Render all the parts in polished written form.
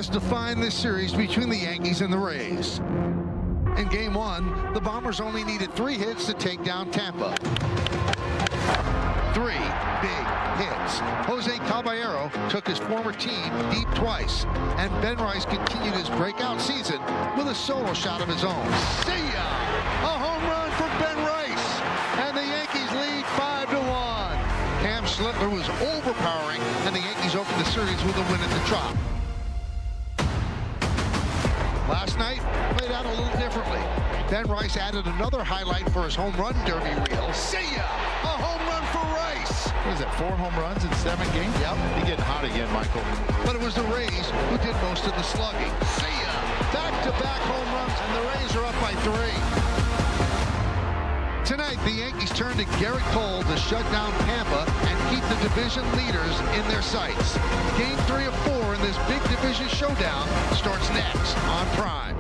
has defined this series between the Yankees and the Rays. In Game 1, the Bombers only needed 3 hits to take down Tampa. 3 big hits. Jose Caballero took his former team deep twice, and Ben Rice continued his breakout season with a solo shot of his own. See ya! A home run for Ben Rice, and the Yankees lead 5-1. Cam Schlittler was overpowering, and the Yankees opened the series with a win at the Trop. Last night played out a little differently. Ben Rice added another highlight for his home run derby reel. See ya! A home run for Rice. What is that, 4 home runs in 7 games? Yep. He's getting hot again, Michael. But it was the Rays who did most of the slugging. See ya! Back-to-back home runs, and the Rays are up by 3. Tonight, the Yankees turn to Garrett Cole to shut down Tampa and keep the division leaders in their sights. Game 3 of 4 in this big division showdown starts next on Prime.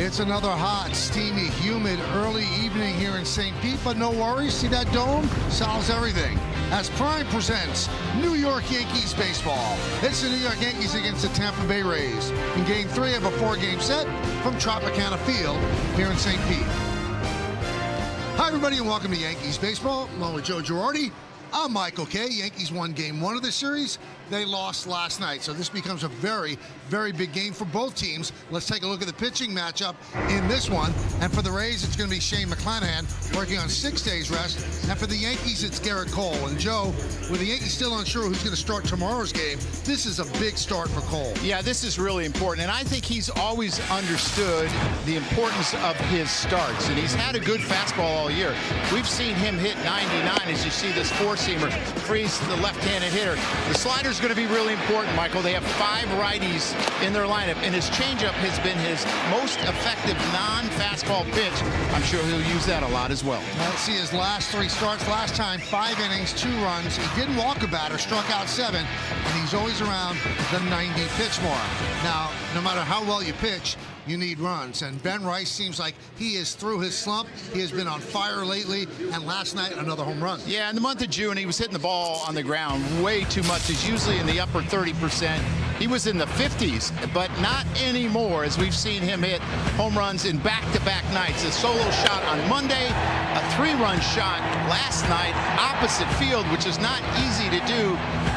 It's another hot, steamy, humid early evening here in St. Pete, but no worries. See that dome? Solves everything. As Prime presents New York Yankees baseball. It's the New York Yankees against the Tampa Bay Rays in Game 3 of a 4-game set from Tropicana Field here in St. Pete. Hi, everybody, and welcome to Yankees baseball. Along with Joe Girardi, I'm Michael Kay. Yankees won Game 1 of the series. They lost last night, so this becomes a very, very big game for both teams. Let's take a look at the pitching matchup in this one. And for the Rays, it's going to be Shane McClanahan working on 6 days rest. And for the Yankees, it's Garrett Cole. And Joe, with the Yankees still unsure who's going to start tomorrow's game, this is a big start for Cole. Yeah, this is really important. And I think he's always understood the importance of his starts. And he's had a good fastball all year. We've seen him hit 99 as you see this four-seamer freeze the left-handed hitter. The slider's going to be really important, Michael. They have 5 righties in their lineup, and his changeup has been his most effective non-fastball pitch. I'm sure he'll use that a lot as well. Let's see his last 3 starts. Last time, 5 innings, 2 runs. He didn't walk a batter, struck out 7, and he's always around the 90 pitch mark. Now, no matter how well you pitch, you need runs, and Ben Rice seems like he is through his slump. He has been on fire lately, and last night another home run. Yeah, in the month of June, he was hitting the ball on the ground way too much. He's usually in the upper 30%. He was in the 50s, but not anymore, as we've seen him hit home runs in back-to-back nights. A solo shot on Monday, a 3-run shot last night, opposite field, which is not easy to do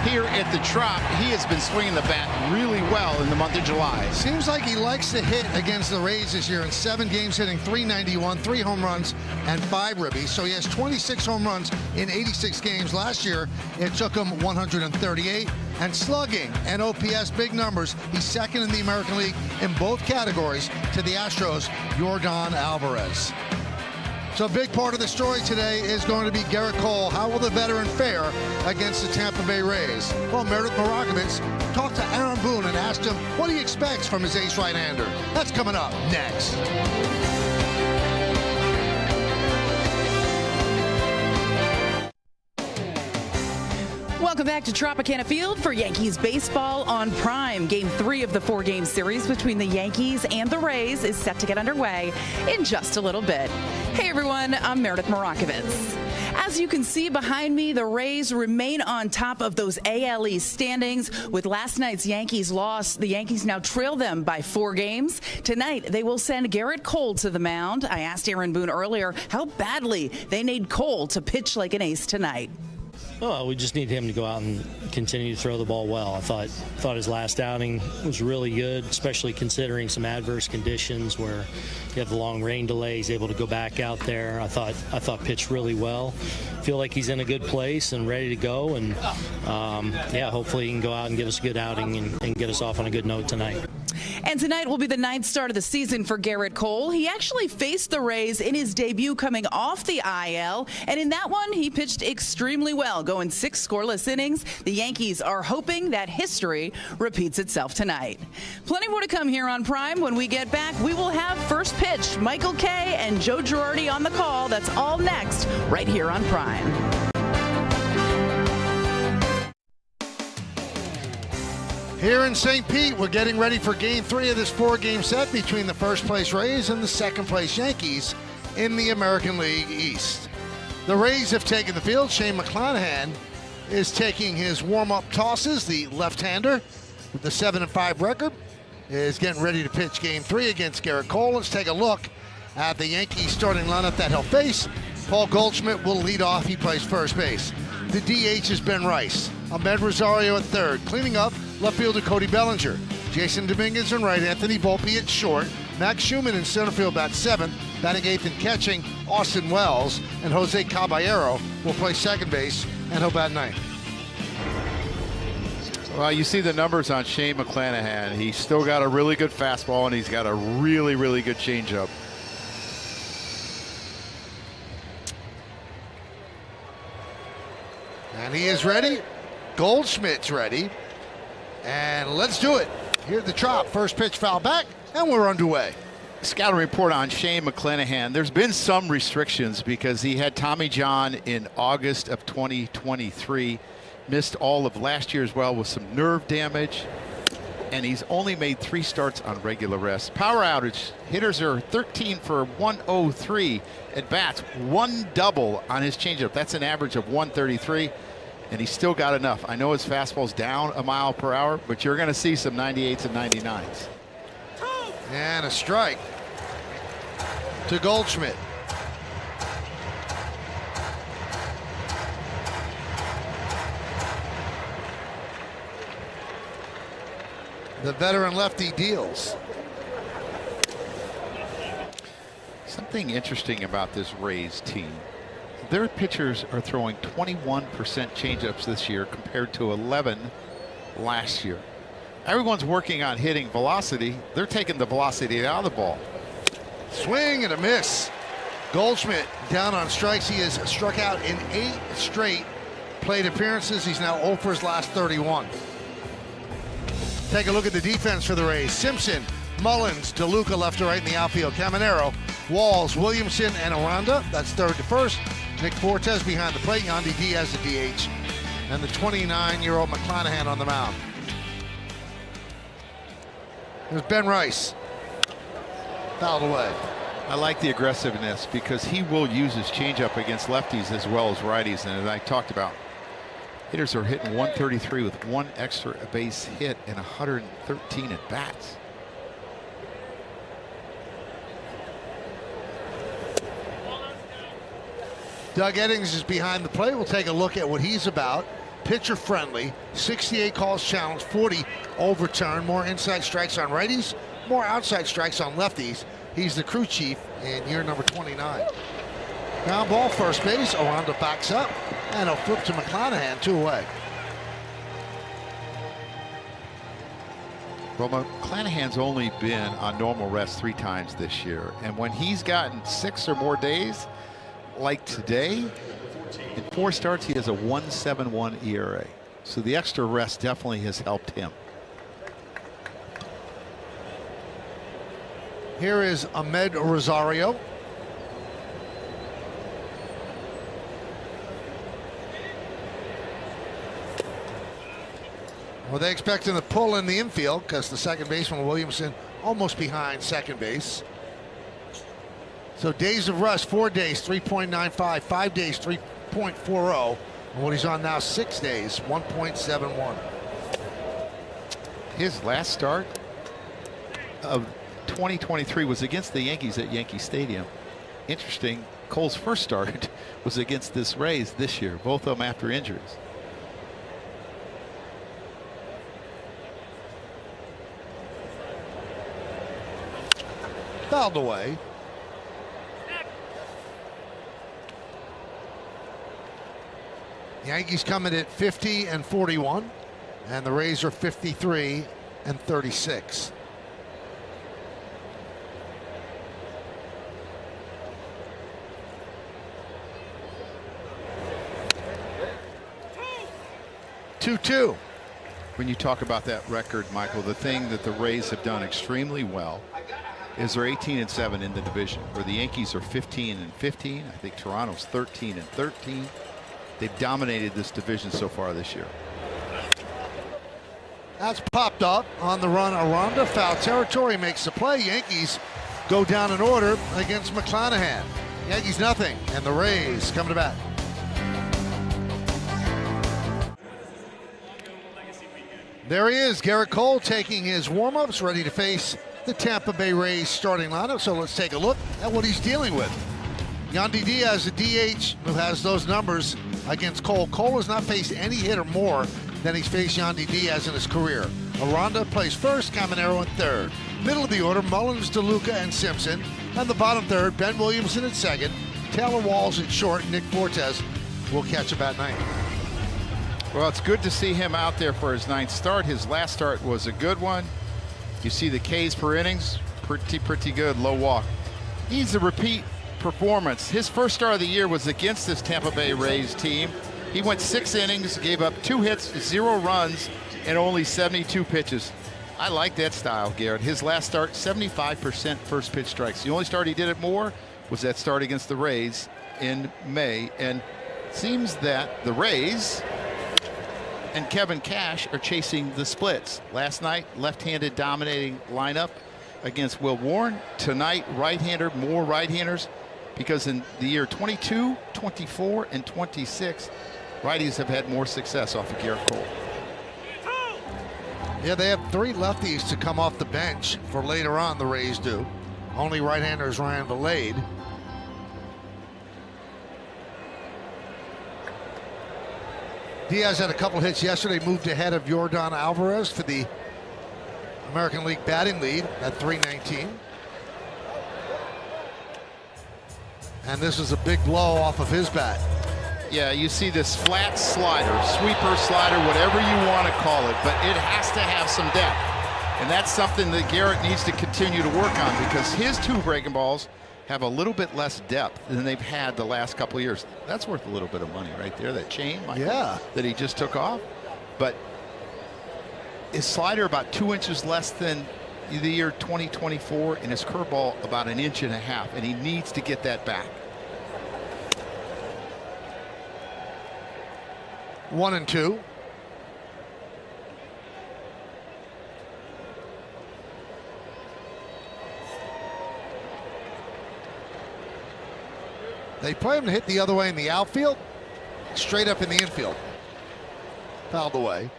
here at the Trop. He has been swinging the bat really well in the month of July. Seems like he likes to hit against the Rays this year. In 7 games, hitting .391, 3 home runs, and 5 ribbies. So he has 26 home runs in 86 games. Last year, it took him 138. And slugging and OPS, big numbers. He's second in the American League in both categories to the Astros' Yordan Alvarez. So a big part of the story today is going to be Garrett Cole. How will the veteran fare against the Tampa Bay Rays? Well, Meredith Morakovitz talked to Aaron Boone and asked him what he expects from his ace right-hander. That's coming up next. Welcome back to Tropicana Field for Yankees baseball on Prime. Game 3 of the 4-game series between the Yankees and the Rays is set to get underway in just a little bit. Hey everyone, I'm Meredith Morakovitz. As you can see behind me, the Rays remain on top of those AL East standings. With last night's Yankees loss, the Yankees now trail them by 4 games. Tonight, they will send Garrett Cole to the mound. I asked Aaron Boone earlier how badly they need Cole to pitch like an ace tonight. Oh, we just need him to go out and continue to throw the ball well. I thought his last outing was really good, especially considering some adverse conditions where you have the long rain delay. He's able to go back out there. I thought pitched really well. Feel like he's in a good place and ready to go. And yeah, hopefully he can go out and give us a good outing and get us off on a good note tonight. And tonight will be the 9th start of the season for Garrett Cole. He actually faced the Rays in his debut coming off the IL, and in that one, he pitched extremely well, going 6 scoreless innings. The Yankees are hoping that history repeats itself tonight. Plenty more to come here on Prime. When we get back, we will have first pitch. Michael Kay and Joe Girardi on the call. That's all next, right here on Prime. Here in St. Pete, we're getting ready for Game 3 of this 4-game set between the first-place Rays and the second-place Yankees in the American League East. The Rays have taken the field. Shane McClanahan is taking his warm-up tosses. The left-hander with the 7-5 record is getting ready to pitch Game 3 against Garrett Cole. Let's take a look at the Yankees starting lineup that he'll face. Paul Goldschmidt will lead off. He plays first base. The DH is Ben Rice. Ahmed Rosario at third. Cleaning up, left fielder Cody Bellinger. Jason Dominguez in right. Anthony Volpe at short. Max Schumann in center field bat seventh. Batting eighth and catching, Austin Wells. And Jose Caballero will play second base, and he'll bat ninth. Well, you see the numbers on Shane McClanahan. He's still got a really good fastball, and he's got a really, really good changeup. And he is ready. Goldschmidt's ready. And let's do it. Here's the Trop. First pitch foul back, and we're underway. Scouting report on Shane McClanahan. There's been some restrictions because he had Tommy John in August of 2023. Missed all of last year as well with some nerve damage. And he's only made 3 starts on regular rest. Power outage. Hitters are 13 for 103 at bats. 1 double on his changeup. That's an average of 133. And he's still got enough. I know his fastball's down a mile per hour, but you're going to see some 98s and 99s. And a strike to Goldschmidt. The veteran lefty deals. Something interesting about this Rays team. Their pitchers are throwing 21% changeups this year compared to 11 last year. Everyone's working on hitting velocity. They're taking the velocity out of the ball. Swing and a miss. Goldschmidt down on strikes. He has struck out in 8 straight plate appearances. He's now 0 for his last 31. Take a look at the defense for the Rays. Simpson, Mullins, DeLuca left to right in the outfield. Caminero, Walls, Williamson, and Aranda. That's third to first. Nick Fortes behind the plate. Yandy Diaz at DH. And the 29-year-old McClanahan on the mound. There's Ben Rice. Fouled away. I like the aggressiveness because he will use his changeup against lefties as well as righties. And as I talked about, hitters are hitting 133 with 1 extra base hit and 113 at bats. Doug Eddings is behind the plate. We'll take a look at what he's about. Pitcher friendly, 68 calls challenged, 40 overturned, more inside strikes on righties, more outside strikes on lefties. He's the crew chief in year number 29. Ground ball, first base. Aranda backs up, and he'll flip to McClanahan, 2 away. Well, McClanahan's only been on normal rest 3 times this year, and when he's gotten 6 or more days, like today, in 4 starts, he has a 1.71 ERA. So the extra rest definitely has helped him. Here is Ahmed Rosario. Well, they expect him to pull in the infield because the second baseman, Williamson, almost behind second base. So days of rest, 4 days, 3.95, 5 days, 3.40. And what he's on now, 6 days, 1.71. His last start of 2023 was against the Yankees at Yankee Stadium. Interesting, Cole's first start was against this Rays this year, both of them after injuries. Fouled away. Yankees coming at 50 and 41, and the Rays are 53 and 36. 2-2. When you talk about that record, Michael, the thing that the Rays have done extremely well is they're 18-7 in the division, where the Yankees are 15-15. I think Toronto's 13-13. They've dominated this division so far this year. That's popped up on the run. Aranda, foul territory, makes the play. Yankees go down in order against McClanahan. Yankees nothing, and the Rays coming to bat. There he is, Garrett Cole taking his warm-ups, ready to face the Tampa Bay Rays starting lineup. So let's take a look at what he's dealing with. Yandy Diaz, the DH, who has those numbers against Cole. Cole has not faced any hitter more than he's faced Yandy Diaz in his career. Aranda plays first, Caminero in third. Middle of the order, Mullins, DeLuca, and Simpson. And the bottom third, Ben Williamson at second, Taylor Walls at short, Nick Fortes will catch about ninth. Well, it's good to see him out there for his ninth start. His last start was a good one. You see the Ks per innings, pretty good, low walk. Needs a repeat performance. His first start of the year was against this Tampa Bay Rays team. He went 6 innings, gave up 2 hits, 0 runs, and only 72 pitches. I like that style, Garrett. His last start, 75% first pitch strikes. The only start he did it more was that start against the Rays in May. And it seems that the Rays and Kevin Cash are chasing the splits. Last night, left-handed dominating lineup against Will Warren. Tonight, right-hander, more right-handers, because in the year 22, 24, and 26, righties have had more success off of Garrett Cole. Yeah, they have 3 lefties to come off the bench for later on, the Rays do. Only right-hander is Ryan Vilade. Diaz had a couple hits yesterday, moved ahead of Yordan Alvarez for the American League batting lead at .319. And this is a big blow off of his bat. Yeah, you see this flat slider, sweeper slider, whatever you want to call it, but it has to have some depth. And that's something that Garrett needs to continue to work on, because his 2 breaking balls have a little bit less depth than they've had the last couple of years. That's worth a little bit of money right there, that chain, Michael, yeah, that he just took off. But his slider about 2 inches less than the year 2024, and his curveball about 1.5 inches, and he needs to get that back. 1-2. They play him to hit the other way in the outfield, straight up in the infield. Fouled away.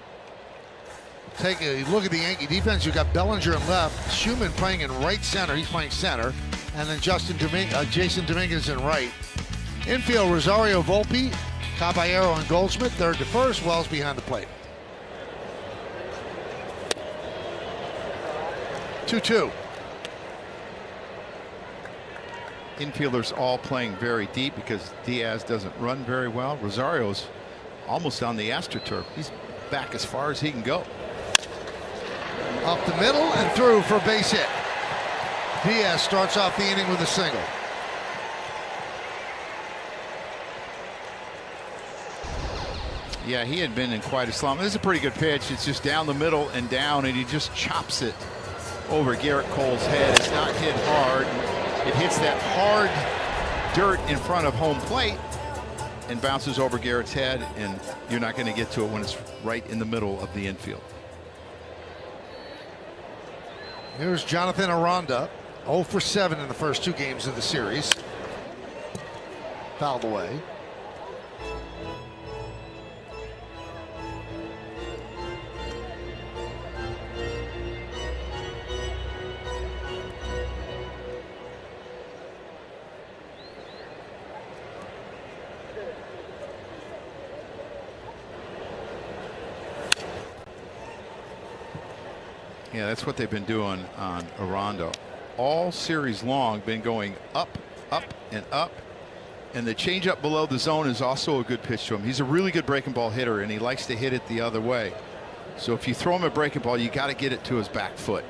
Take a look at the Yankee defense. You've got Bellinger in left, Schumann playing in right center. He's playing center. And then Jason Dominguez in right. Infield, Rosario Volpe, Caballero and Goldschmidt, third to first. Wells behind the plate. 2-2. Infielders all playing very deep because Diaz doesn't run very well. Rosario's almost on the AstroTurf. He's back as far as he can go. Up the middle and through for a base hit. Diaz starts off the inning with a single. Yeah, he had been in quite a slump. This is a pretty good pitch. It's just down the middle and down, and he just chops it over Garrett Cole's head. It's not hit hard. It hits that hard dirt in front of home plate and bounces over Garrett's head, and you're not going to get to it when it's right in the middle of the infield. Here's Jonathan Aranda, 0 for 7 in the first 2 games of the series. Fouled away. Yeah, that's what they've been doing on Aranda. All series long, been going up, up, and up. And the changeup below the zone is also a good pitch to him. He's a really good breaking ball hitter, and he likes to hit it the other way. So if you throw him a breaking ball, you got to get it to his back foot.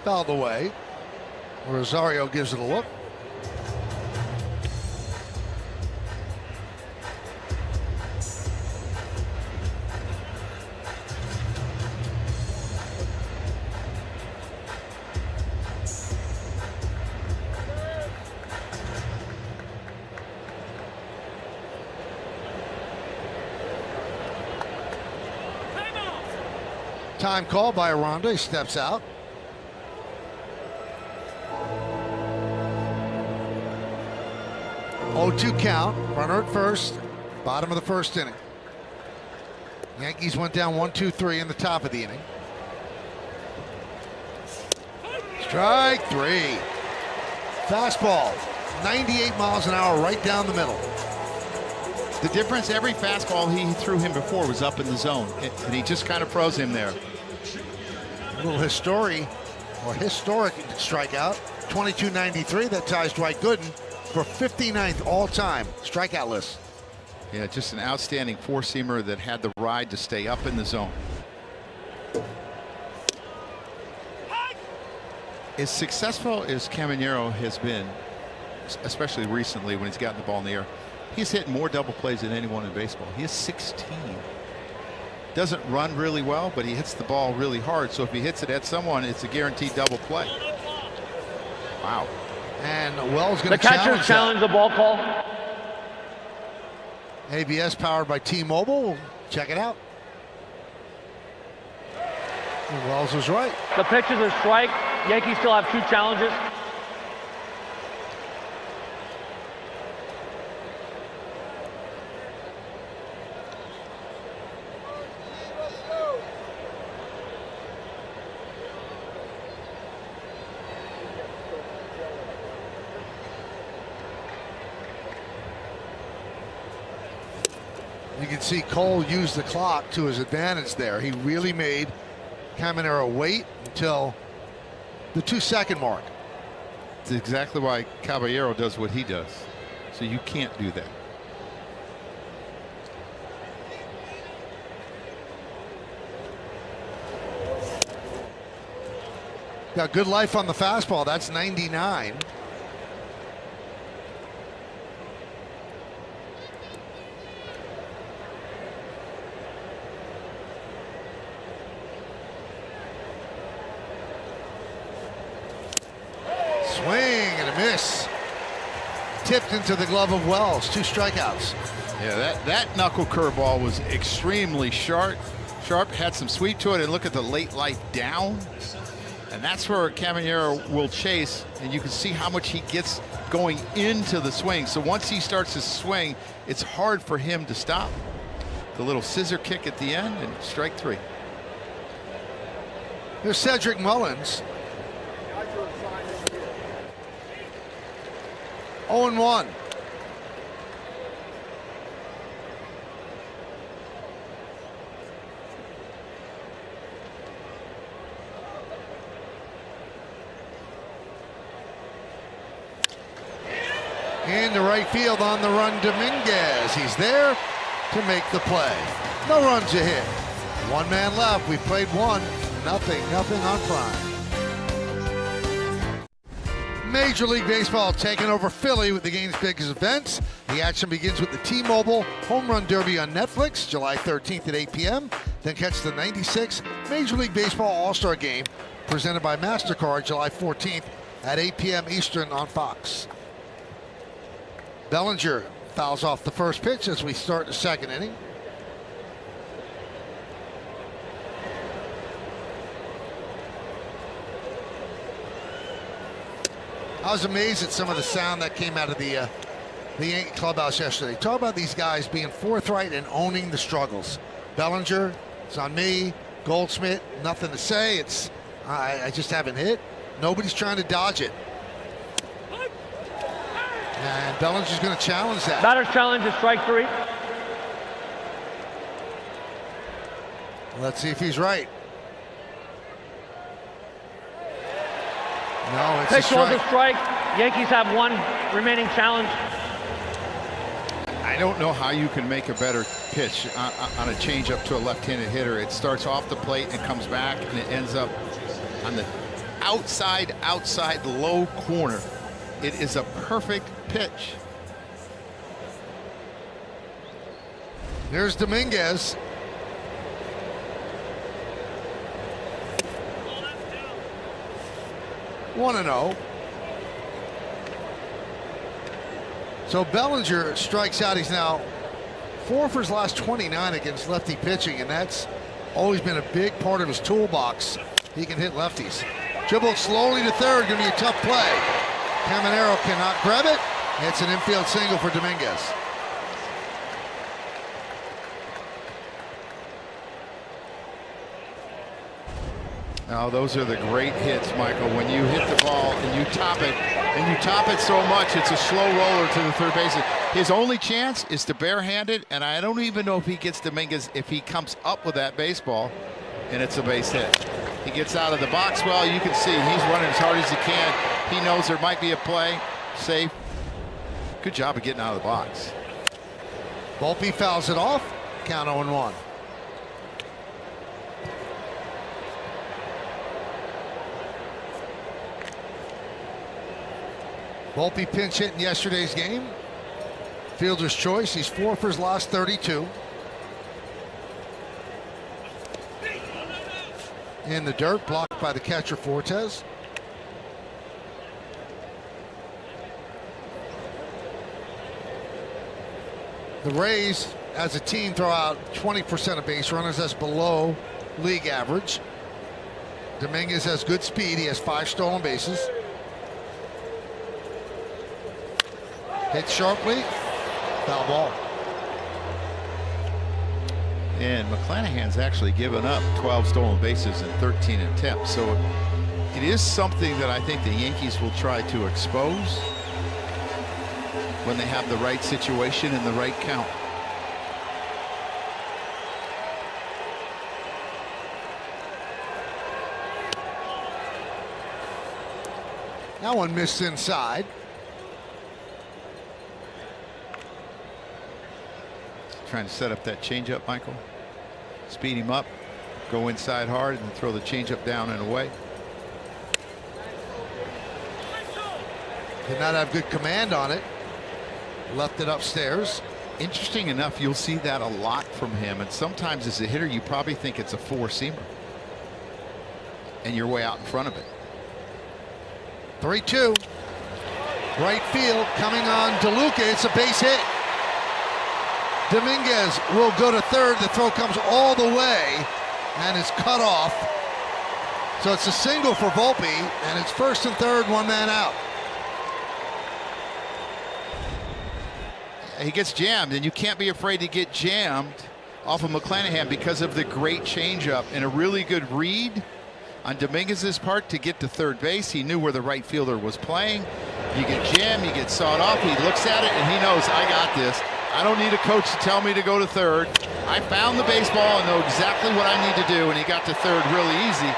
Fouled away. Rosario gives it a look. Time call by Aranda. He steps out. Oh, 2 count. Runner at first. Bottom of the first inning. Yankees went down 1-2-3 in the top of the inning. Strike 3. Fastball. 98 miles an hour right down the middle. The difference, every fastball he threw him before was up in the zone, and he just kind of froze him there. A little historic strikeout. 22.93. That ties Dwight Gooden for 59th all-time strikeout list. Yeah, just an outstanding four-seamer that had the ride to stay up in the zone. As successful as Caminero has been, especially recently when he's gotten the ball in the air, he's hit more double plays than anyone in baseball. He has 16. Doesn't run really well, but he hits the ball really hard. So if he hits it at someone, it's a guaranteed double play. Wow. And Wells going to challenge the ball call. ABS powered by T-Mobile. Check it out. And Wells was right. The pitch is a strike. Yankees still have 2 challenges. You can see Cole use the clock to his advantage there. He really made Caminero wait until the 2-second mark. It's exactly why Caballero does what he does. So you can't do that. Got good life on the fastball. That's 99. Swing and a miss. Tipped into the glove of Wells. 2 strikeouts. Yeah, that knuckle curveball was extremely sharp. Had some sweep to it, and look at the late life down. And that's where Caminero will chase, and you can see how much he gets going into the swing. So once he starts to swing, it's hard for him to stop. The little scissor kick at the end, and strike 3. Here's Cedric Mullins. 0-1. Into right field on the run, Dominguez. He's there to make the play. No runs a hit. 1 man left. We've played 1. Nothing on Prime. Major League Baseball taking over Philly with the game's biggest events. The action begins with the T-Mobile Home Run Derby on Netflix, July 13th at 8 p.m. Then catch the 96 Major League Baseball All-Star Game presented by MasterCard, July 14th at 8 p.m. Eastern on Fox. Bellinger fouls off the first pitch as we start the second inning. I was amazed at some of the sound that came out of the Yankee clubhouse yesterday. Talk about these guys being forthright and owning the struggles. Bellinger, it's on me. Goldschmidt, nothing to say. It's I just haven't hit. Nobody's trying to dodge it. And Bellinger's going to challenge that. Batter's challenge is strike 3. Let's see if he's right. No, it's Pitch a was strike. a strike. Yankees have 1 remaining challenge. I don't know how you can make a better pitch on a changeup to a left-handed hitter. It starts off the plate and comes back, and it ends up on the outside low corner. It is a perfect pitch. Here's Dominguez. One and 0. So Bellinger strikes out. He's now 4 for his last 29 against lefty pitching, and that's always been a big part of his toolbox. He can hit lefties. Dribbled slowly to third, gonna be a tough play. Caminero cannot grab it. It's an infield single for Dominguez. Now, those are the great hits, Michael. When you hit the ball and you top it so much, it's a slow roller to the third baseman. His only chance is to barehand it, and I don't even know if he gets Dominguez if he comes up with that baseball, and it's a base hit. He gets out of the box well. You can see he's running as hard as he can. He knows there might be a play. Safe. Good job of getting out of the box. Volpe fouls it off. Count 0-1. Volpe pinch hit in yesterday's game. Fielder's choice. He's 4 for his last 32. In the dirt, blocked by the catcher Fortes. The Rays, as a team, throw out 20% of base runners. That's below league average. Dominguez has good speed. He has 5 stolen bases. Hit sharply. Foul ball. And McClanahan's actually given up 12 stolen bases in 13 attempts. So it is something that I think the Yankees will try to expose when they have the right situation and the right count. That one missed inside. Trying to set up that changeup, Michael. Speed him up, go inside hard, and throw the changeup down and away. Did not have good command on it. Left it upstairs. Interesting enough, you'll see that a lot from him. And sometimes as a hitter, you probably think it's a 4-seamer. And you're way out in front of it. 3-2. Right field coming on DeLuca. It's a base hit. Dominguez will go to third. The throw comes all the way and is cut off. So it's a single for Volpe, and it's first and third, 1 man out. He gets jammed, and you can't be afraid to get jammed off of McClanahan because of the great changeup and a really good read on Dominguez's part to get to third base. He knew where the right fielder was playing. You get jammed, you get sawed off. He looks at it, and he knows, I got this. I don't need a coach to tell me to go to third. I found the baseball and know exactly what I need to do, and he got to third really easy.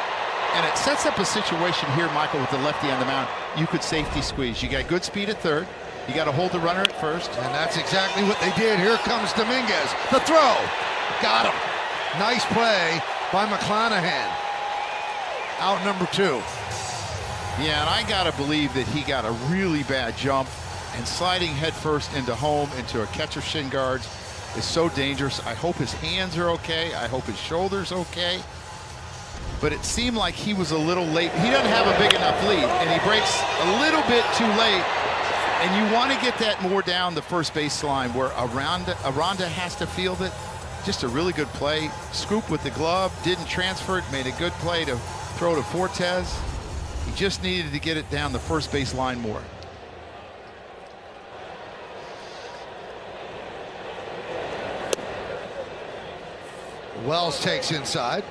And it sets up a situation here, Michael, with the lefty on the mound. You could safety squeeze. You got good speed at third. You got to hold the runner at first. And that's exactly what they did. Here comes Dominguez. The throw. Got him. Nice play by McClanahan. Out number 2. Yeah, and I got to believe that he got a really bad jump. And sliding headfirst into home, into a catcher shin guards, is so dangerous. I hope his hands are okay. I hope his shoulder's okay. But it seemed like he was a little late. He doesn't have a big enough lead, and he breaks a little bit too late. And you want to get that more down the first base line where Aranda has to field it. Just a really good play. Scoop with the glove, didn't transfer it, made a good play to throw to Fortes. He just needed to get it down the first base line more. Wells takes inside.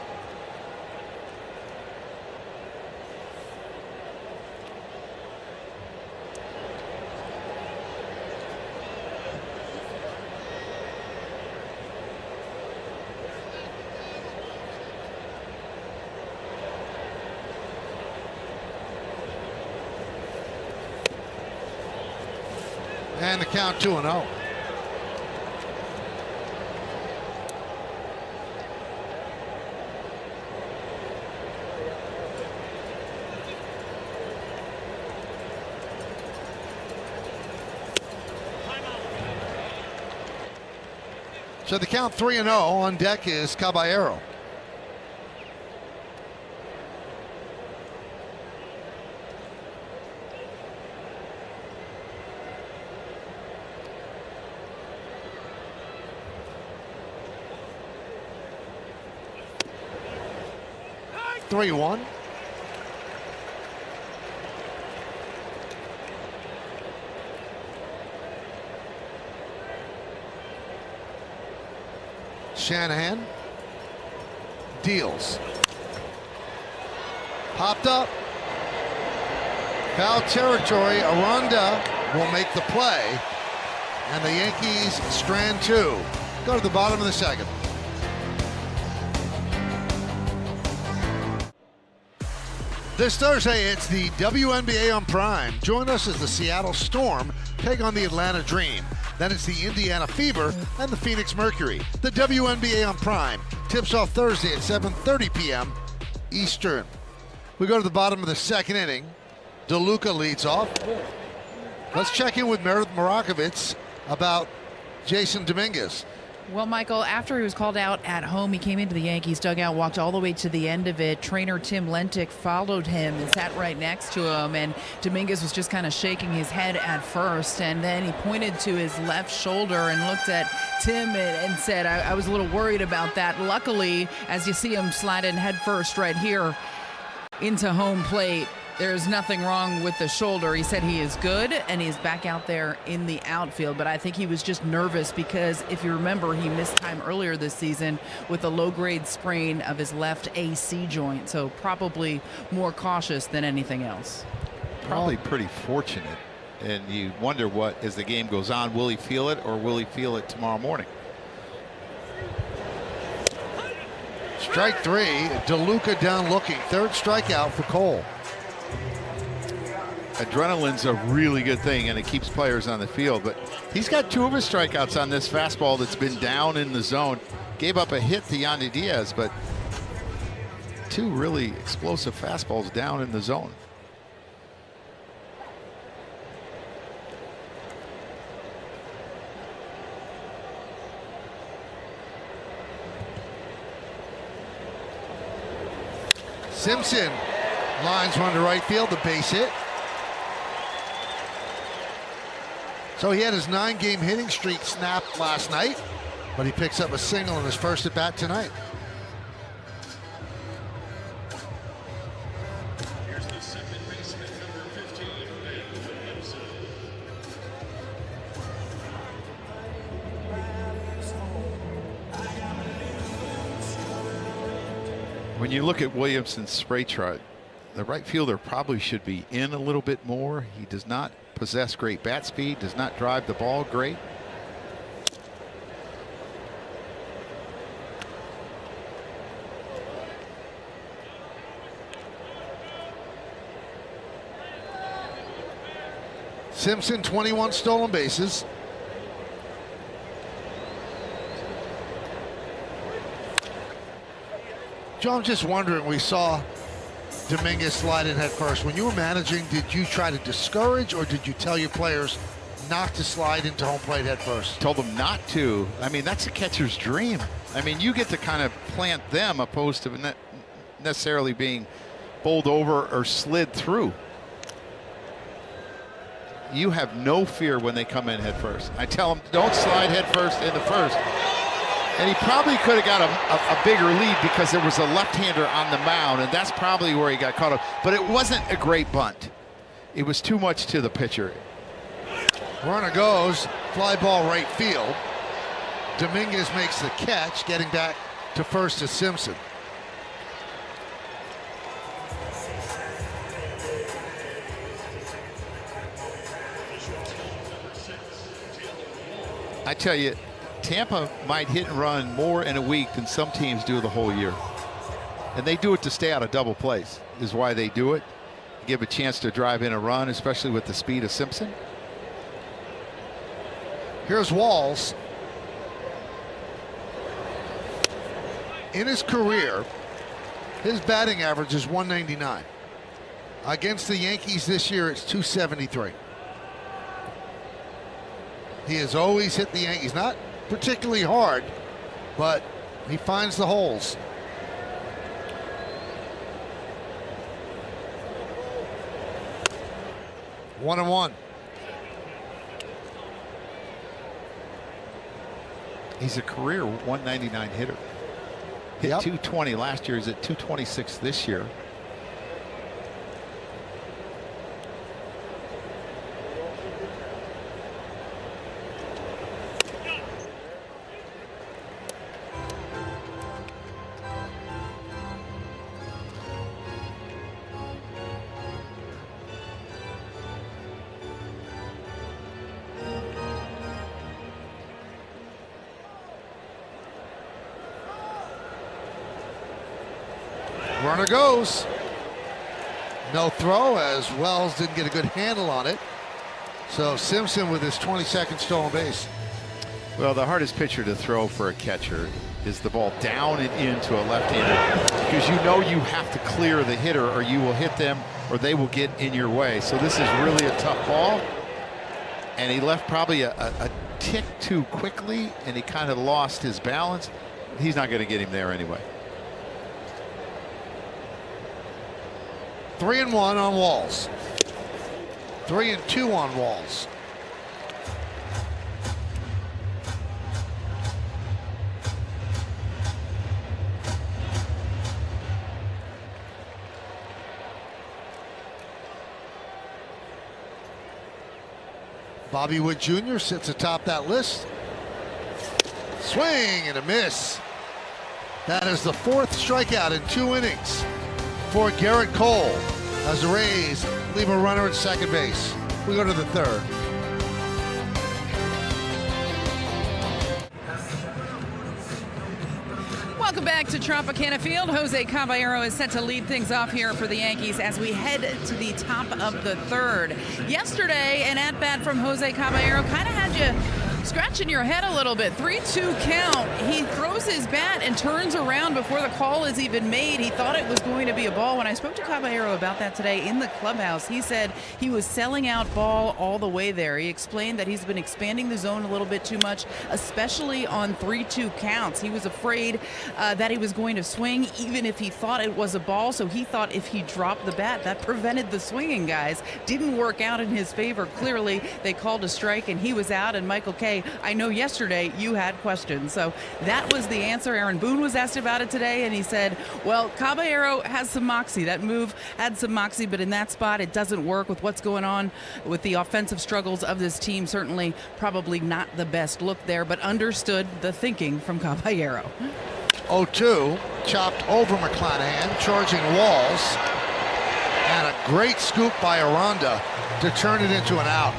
And the count 2-0. So the count 3-0. On deck is Caballero. Three one. Shanahan deals. Popped up. Foul territory. Aranda will make the play. And the Yankees strand two. Go to the bottom of the second. This Thursday, it's the WNBA on Prime. Join us as the Seattle Storm take on the Atlanta Dream. Then it's the Indiana Fever and the Phoenix Mercury. The WNBA on Prime tips off Thursday at 7:30 p.m. Eastern. We go to the bottom of the second inning. DeLuca leads off. Let's check in with Meredith Morakovitz about Jason Dominguez. Well, Michael, after he was called out at home, he came into the Yankees dugout, walked all the way to the end of it. Trainer Tim Lentick followed him and sat right next to him, and Dominguez was just kind of shaking his head at first, and then he pointed to his left shoulder and looked at Tim and said, I was a little worried about that. Luckily, as you see him slide in head first right here into home plate, there's nothing wrong with the shoulder. He said he is good, and he's back out there in the outfield. But I think he was just nervous because, if you remember, he missed time earlier this season with a low-grade sprain of his left AC joint. So probably more cautious than anything else. Probably pretty fortunate. And you wonder what, as the game goes on, will he feel it or will he feel it tomorrow morning? Strike three. DeLuca down looking. Third strikeout for Cole. Adrenaline's a really good thing, and it keeps players on the field, but he's got two of his strikeouts on this fastball that's been down in the zone. Gave up a hit to Yandy Diaz, but two really explosive fastballs down in the zone. Simpson lines one to right field, the base hit. So he had his 9-game hitting streak snapped last night, but he picks up a single in his first at bat tonight. Here's the second baseman, number 15, Williamson. When you look at Williamson's spray chart, the right fielder probably should be in a little bit more. He does not possess great bat speed, does not drive the ball great. Simpson, 21 stolen bases. Joe, I'm just wondering, we saw Dominguez slide in head first. When you were managing, did you try to discourage, or did you tell your players not to slide into home plate head first? Told them not to. I mean, that's a catcher's dream. I mean, you get to kind of plant them opposed to not necessarily being bowled over or slid through. You have no fear when they come in head first. I tell them, don't slide head first in the first. And he probably could have got a bigger lead because there was a left-hander on the mound, and that's probably where he got caught up. But it wasn't a great bunt. It was too much to the pitcher. Runner goes, fly ball right field. Dominguez makes the catch, getting back to first to Simpson. I tell you, Tampa might hit and run more in a week than some teams do the whole year. And they do it to stay out of double plays, is why they do it. Give a chance to drive in a run, especially with the speed of Simpson. Here's Walls. In his career, his batting average is 199. Against the Yankees this year, it's 273. He has always hit the Yankees, not particularly hard, but he finds the holes. One and one. He's a career 199 hitter. Hit 220 last year. He's at 226 this year. Runner goes. No throw, as Wells didn't get a good handle on it. So Simpson with his 22nd stolen base. Well, the hardest pitcher to throw for a catcher is the ball down and into a left-hander, because you know you have to clear the hitter or you will hit them or they will get in your way. So this is really a tough ball. And he left probably a tick too quickly, and he kind of lost his balance. He's not going to get him there anyway. 3-1 on Walls. 3-2 on Walls. Bobby Wood Jr. sits atop that list. Swing and a miss. That is the 4th strikeout in 2 innings for Garrett Cole, as the Rays leave a runner at second base. We go to the 3rd. Welcome back to Tropicana Field. Jose Caballero is set to lead things off here for the Yankees as we head to the top of the 3rd. Yesterday, an at-bat from Jose Caballero kind of had you scratching your head a little bit. 3-2 count. He throws his bat and turns around before the call is even made. He thought it was going to be a ball. When I spoke to Caballero about that today in the clubhouse, he said he was selling out ball all the way there. He explained that he's been expanding the zone a little bit too much, especially on 3-2 counts. He was afraid that he was going to swing even if he thought it was a ball, so he thought if he dropped the bat, that prevented the swinging, guys. Didn't work out in his favor. Clearly, they called a strike and he was out, and Michael Kay, I know yesterday you had questions. So that was the answer. Aaron Boone was asked about it today, and he said, well, Caballero has some moxie. That move had some moxie, but in that spot, it doesn't work with what's going on with the offensive struggles of this team. Certainly, probably not the best look there, but understood the thinking from Caballero. 0-2, chopped over McClanahan, charging Walls, and a great scoop by Aranda to turn it into an out.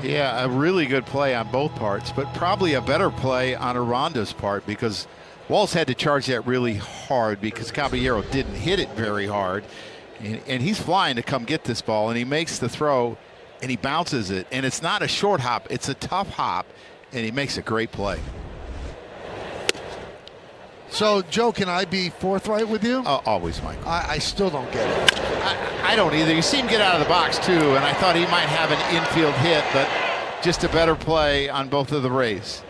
Yeah, a really good play on both parts, but probably a better play on Aranda's part, because Walls had to charge that really hard because Caballero didn't hit it very hard. And he's flying to come get this ball, and he makes the throw, and he bounces it. And it's not a short hop, it's a tough hop, and he makes a great play. So, Joe, can I be forthright with you? Always, Michael. I still don't get it. I don't either. You see him get out of the box, too, and I thought he might have an infield hit, but just a better play on both of the Rays.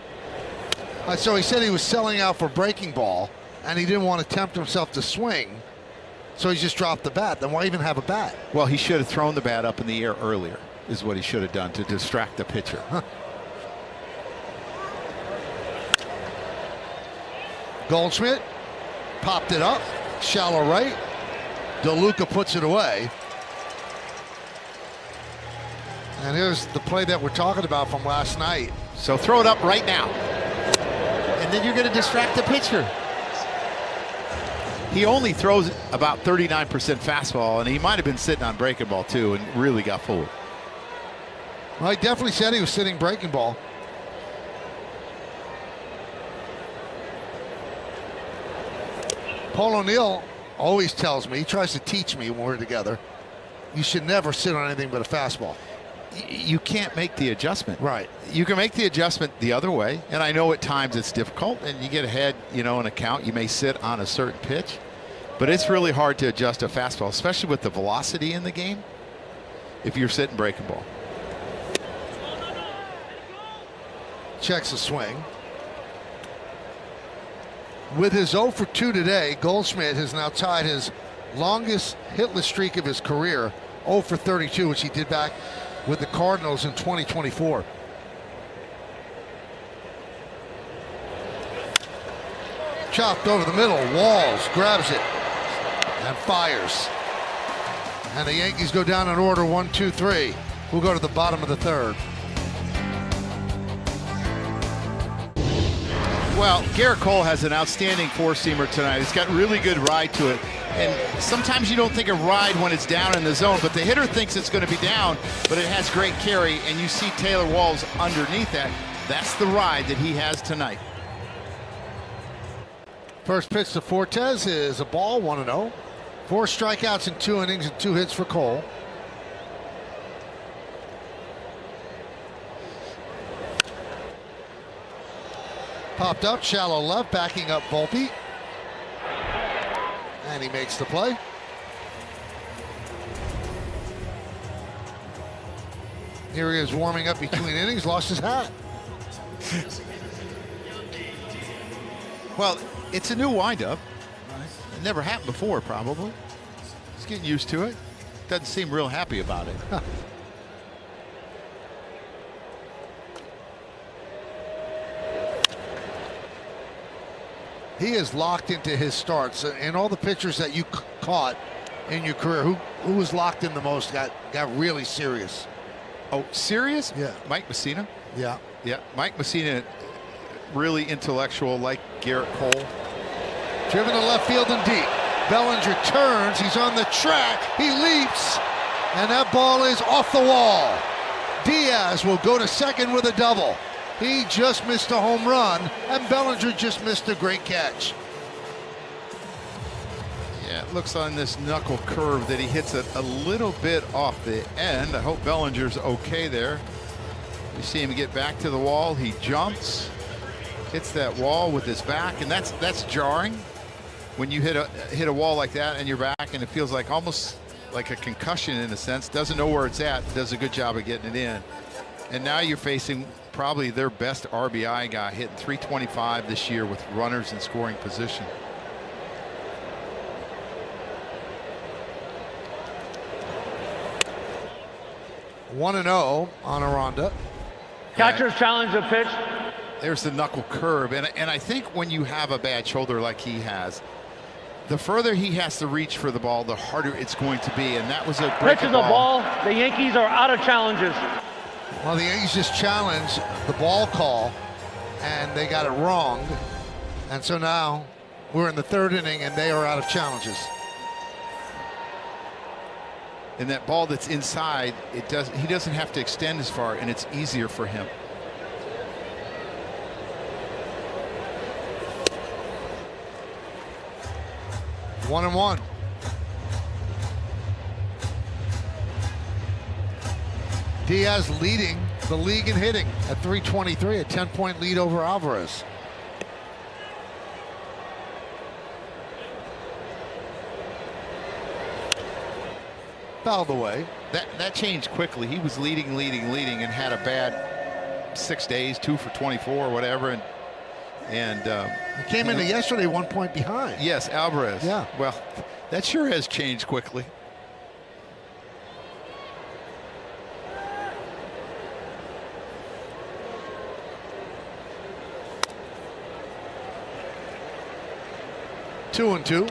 So he said he was selling out for breaking ball, and he didn't want to tempt himself to swing, so he just dropped the bat. Then why even have a bat? Well, he should have thrown the bat up in the air earlier, is what he should have done to distract the pitcher. Goldschmidt popped it up, shallow right. DeLuca puts it away. And here's the play that we're talking about from last night. So throw it up right now. And then you're going to distract the pitcher. He only throws about 39% fastball, and he might have been sitting on breaking ball too and really got fooled. Well, he definitely said he was sitting breaking ball. Paul O'Neill always tells me, he tries to teach me when we're together, you should never sit on anything but a fastball. You can't make the adjustment. Right. You can make the adjustment the other way, and I know at times it's difficult, and you get ahead, in a count, you may sit on a certain pitch, but it's really hard to adjust a fastball, especially with the velocity in the game, if you're sitting breaking ball. checks the swing. With his 0 for 2 today, Goldschmidt has now tied his longest hitless streak of his career, 0 for 32, which he did back with the Cardinals in 2024. Chopped over the middle. Walls grabs it and fires. And the Yankees go down in order 1-2-3. We'll go to the bottom of the third. Well, Garrett Cole has an outstanding four-seamer tonight. He's got really good ride to it. And sometimes you don't think of ride when it's down in the zone, but the hitter thinks it's going to be down, but it has great carry, and you see Taylor Walls underneath that. That's the ride that he has tonight. First pitch to Fortes is a ball, 1-0. 4 strikeouts in 2 innings and 2 hits for Cole. Popped up, shallow left, backing up Volpe. And he makes the play. Here he is warming up between innings, lost his hat. Well, it's a new windup. It never happened before, probably. He's getting used to it. Doesn't seem real happy about it. He is locked into his starts. And all the pitchers that you caught in your career, who was locked in the most got really serious. Oh, serious? Yeah. Mike Messina? Yeah. Yeah, Mike Messina, really intellectual like Garrett Cole. Driven to left field and deep. Bellinger turns, he's on the track, he leaps, and that ball is off the wall. Diaz will go to second with a double. He just missed a home run, and Bellinger just missed a great catch. Yeah, it looks on this knuckle curve that he hits it a little bit off the end. I hope Bellinger's okay there. You see him get back to the wall. He jumps, hits that wall with his back, and that's jarring when you hit a wall like that and you're back, and it feels like almost like a concussion in a sense. Doesn't know where it's at. Does a good job of getting it in. And now you're facing probably their best RBI guy, hitting 325 this year with runners in scoring position. One 1-0 on Aranda. Catcher's challenge the pitch. There's the knuckle curve, and I think when you have a bad shoulder like he has, the further he has to reach for the ball, the harder it's going to be, and that was a Pitch is a ball. The Yankees are out of challenges. Well, the Yankees just challenged the ball call, and they got it wrong. And so now we're in the third inning, and they are out of challenges. And that ball that's inside, he doesn't have to extend as far, and it's easier for him. One and one. Diaz leading the league in hitting at 323, a 10-point lead over Alvarez. Fouled away. That changed quickly. He was leading, and had a bad 6 days, 2 for 24 or whatever, and he came into yesterday 1 point behind. Yes, Alvarez. Yeah. Well, that sure has changed quickly. Two and two.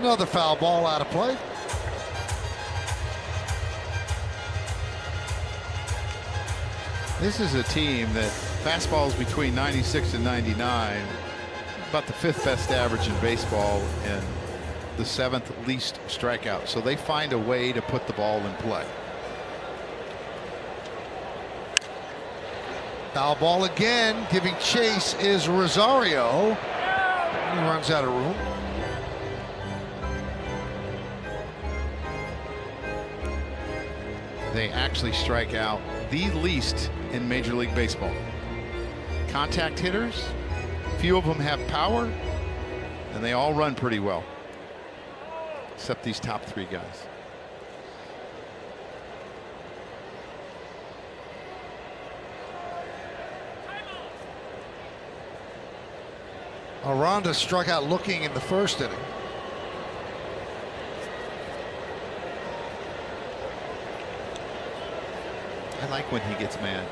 Another foul ball out of play. This is a team that fastballs between 96 and 99, about the 5th best average in baseball and the 7th least strikeout. So they find a way to put the ball in play. Foul ball again. Giving chase is Rosario. He runs out of room. They actually strike out the least in Major League Baseball. contact hitters. Few of them have power, and they all run pretty well, except these top 3 guys. Aranda struck out looking in the first inning. I like when he gets mad.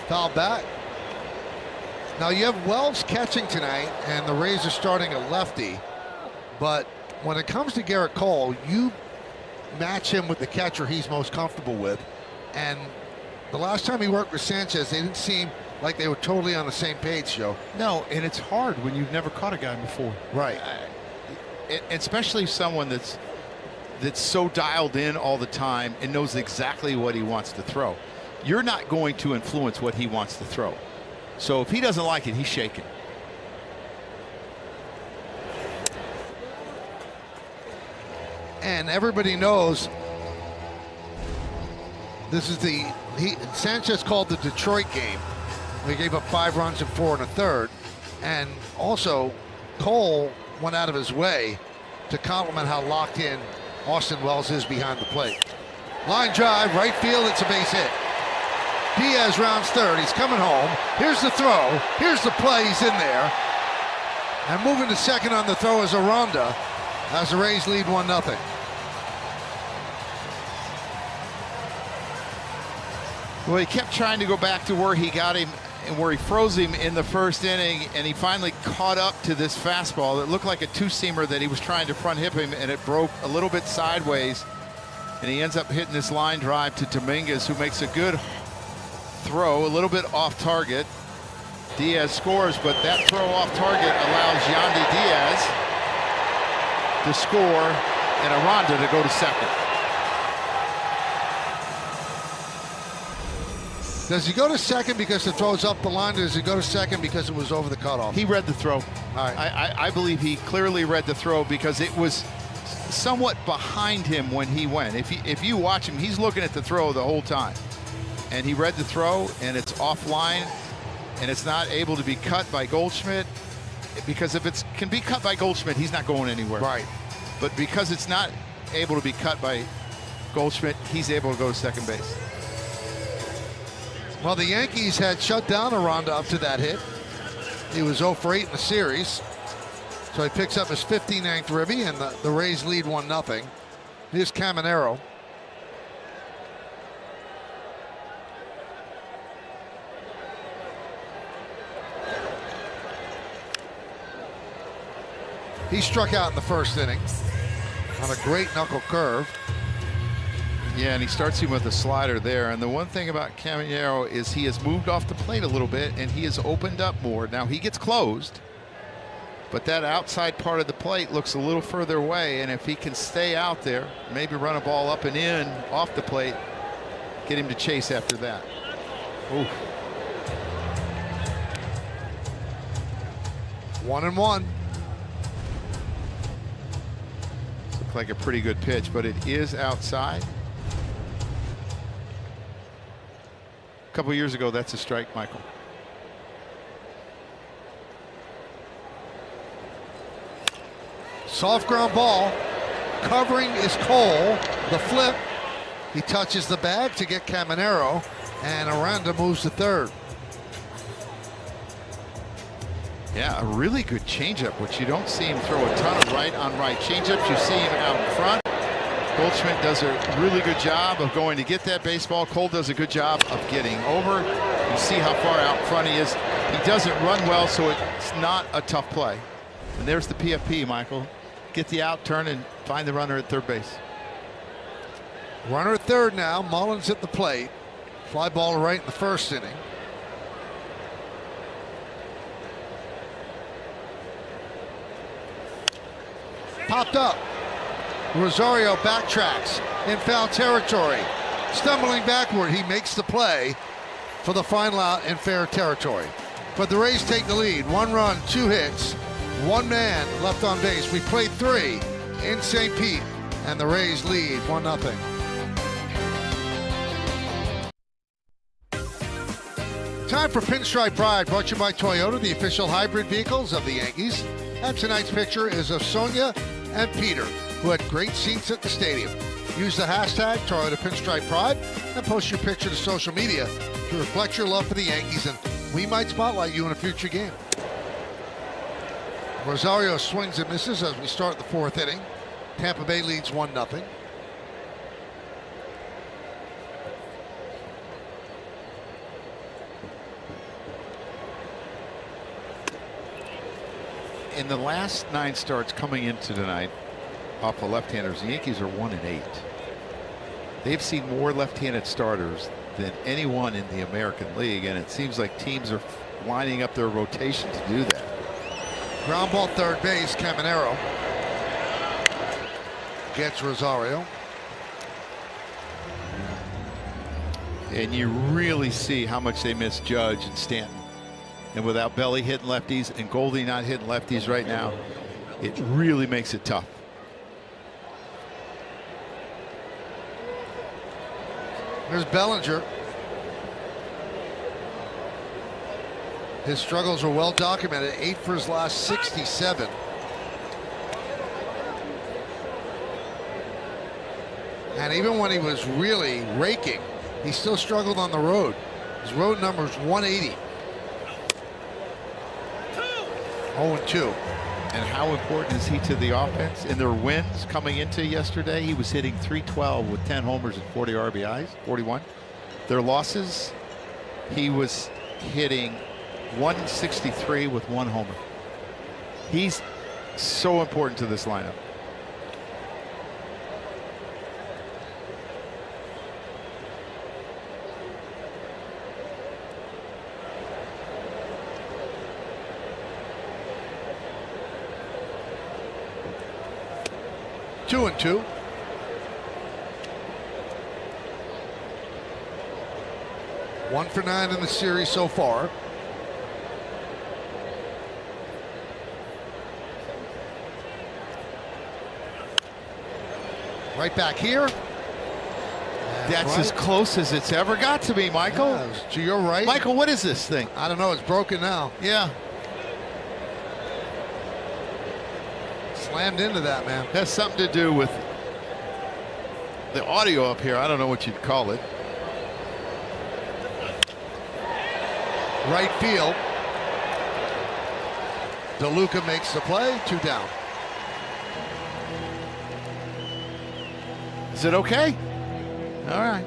Foul back. Now you have Wells catching tonight, and the Rays are starting a lefty. But when it comes to Garrett Cole, you match him with the catcher he's most comfortable with. And the last time he worked with Sanchez, they didn't seem like they were totally on the same page, Joe. No, and it's hard when you've never caught a guy before. Right. Especially someone that's so dialed in all the time and knows exactly what he wants to throw. You're not going to influence what he wants to throw. So if he doesn't like it, he's shaking. And everybody knows this is Sanchez called the Detroit game. They gave up 5 runs in 4 1/3. And also, Cole went out of his way to compliment how locked in Austin Wells is behind the plate. Line drive, right field, it's a base hit. Diaz rounds third, he's coming home. Here's the throw, here's the play, he's in there. And moving to second on the throw is Aranda as the Rays lead 1-0. Well, he kept trying to go back to where he got him and where he froze him in the first inning, and he finally caught up to this fastball. It looked like a 2-seamer that he was trying to front hip him, and it broke a little bit sideways, and he ends up hitting this line drive to Dominguez, who makes a good throw, a little bit off target. Diaz scores, but that throw off target allows Yandy Diaz to score and Aranda to go to second. Does he go to second because the throw's up the line, or does he go to second because it was over the cutoff? He read the throw. All right. I believe he clearly read the throw because it was somewhat behind him when he went. If you watch him, he's looking at the throw the whole time. And he read the throw, and it's offline, and it's not able to be cut by Goldschmidt, because if it can be cut by Goldschmidt, he's not going anywhere. Right. But because it's not able to be cut by Goldschmidt, he's able to go to second base. Well, the Yankees had shut down Aranda up to that hit. He was 0 for 8 in the series. So he picks up his 59th ribby, and the Rays lead 1-0. Here's Caminero. He struck out in the first inning on a great knuckle curve. Yeah, and he starts him with a slider there. And the one thing about Caminero is he has moved off the plate a little bit, and he has opened up more. Now, he gets closed, but that outside part of the plate looks a little further away. And if he can stay out there, maybe run a ball up and in off the plate, get him to chase after that. Ooh. 1-1. Looked like a pretty good pitch, but it is outside. A couple years ago, that's a strike, Michael. Soft ground ball. Covering is Cole. The flip. He touches the bag to get Caminero, and Aranda moves to third. Yeah, a really good changeup, which you don't see him throw a ton of right-on-right changeups. You see him out in front. Goldschmidt does a really good job of going to get that baseball. Cole does a good job of getting over. You see how far out in front he is. He doesn't run well, so it's not a tough play. And there's the PFP, Michael. Get the out, turn, and find the runner at third base. Runner at third now. Mullins at the plate. Fly ball right in the first inning. Popped up. Rosario backtracks in foul territory. Stumbling backward, he makes the play for the final out in fair territory. But the Rays take the lead. 1 run, 2 hits. One man left on base. We played 3 in St. Pete, and the Rays lead 1-0. Time for Pinstripe Pride, brought to you by Toyota, the official hybrid vehicles of the Yankees. And tonight's picture is of Sonia and Peter, who had great seats at the stadium. Use the hashtag Toyota Pinstripe Pride and post your picture to social media to reflect your love for the Yankees, and we might spotlight you in a future game. Rosario swings and misses as we start the 4th inning. Tampa Bay leads 1-0. In the last 9 starts coming into tonight off the left-handers, the Yankees are 1-8. They've seen more left-handed starters than anyone in the American League, and it seems like teams are lining up their rotation to do that. Ground ball third base, Caminero gets Rosario. And you really see how much they miss Judge and Stanton. And without Belly hitting lefties and Goldie not hitting lefties right now, it really makes it tough. There's Bellinger. His struggles are well documented. 8 for his last 67. And even when he was really raking, he still struggled on the road. His road number is 180. 0-2. And how important is he to the offense? In their wins coming into yesterday, he was hitting .312 with 10 homers and 40 RBIs, 41. Their losses, he was hitting .163 with 1 homer. He's so important to this lineup. Two and 2. One for 9 in the series so far. Right back here. That's right. as close as it's ever got to me, Michael. Yeah, to your right. Michael, what is this thing? I don't know. It's broken now. Yeah. Slammed into that, man. Has something to do with the audio up here. I don't know what you'd call it. Right field. DeLuca makes the play. 2 down. Is it okay? All right.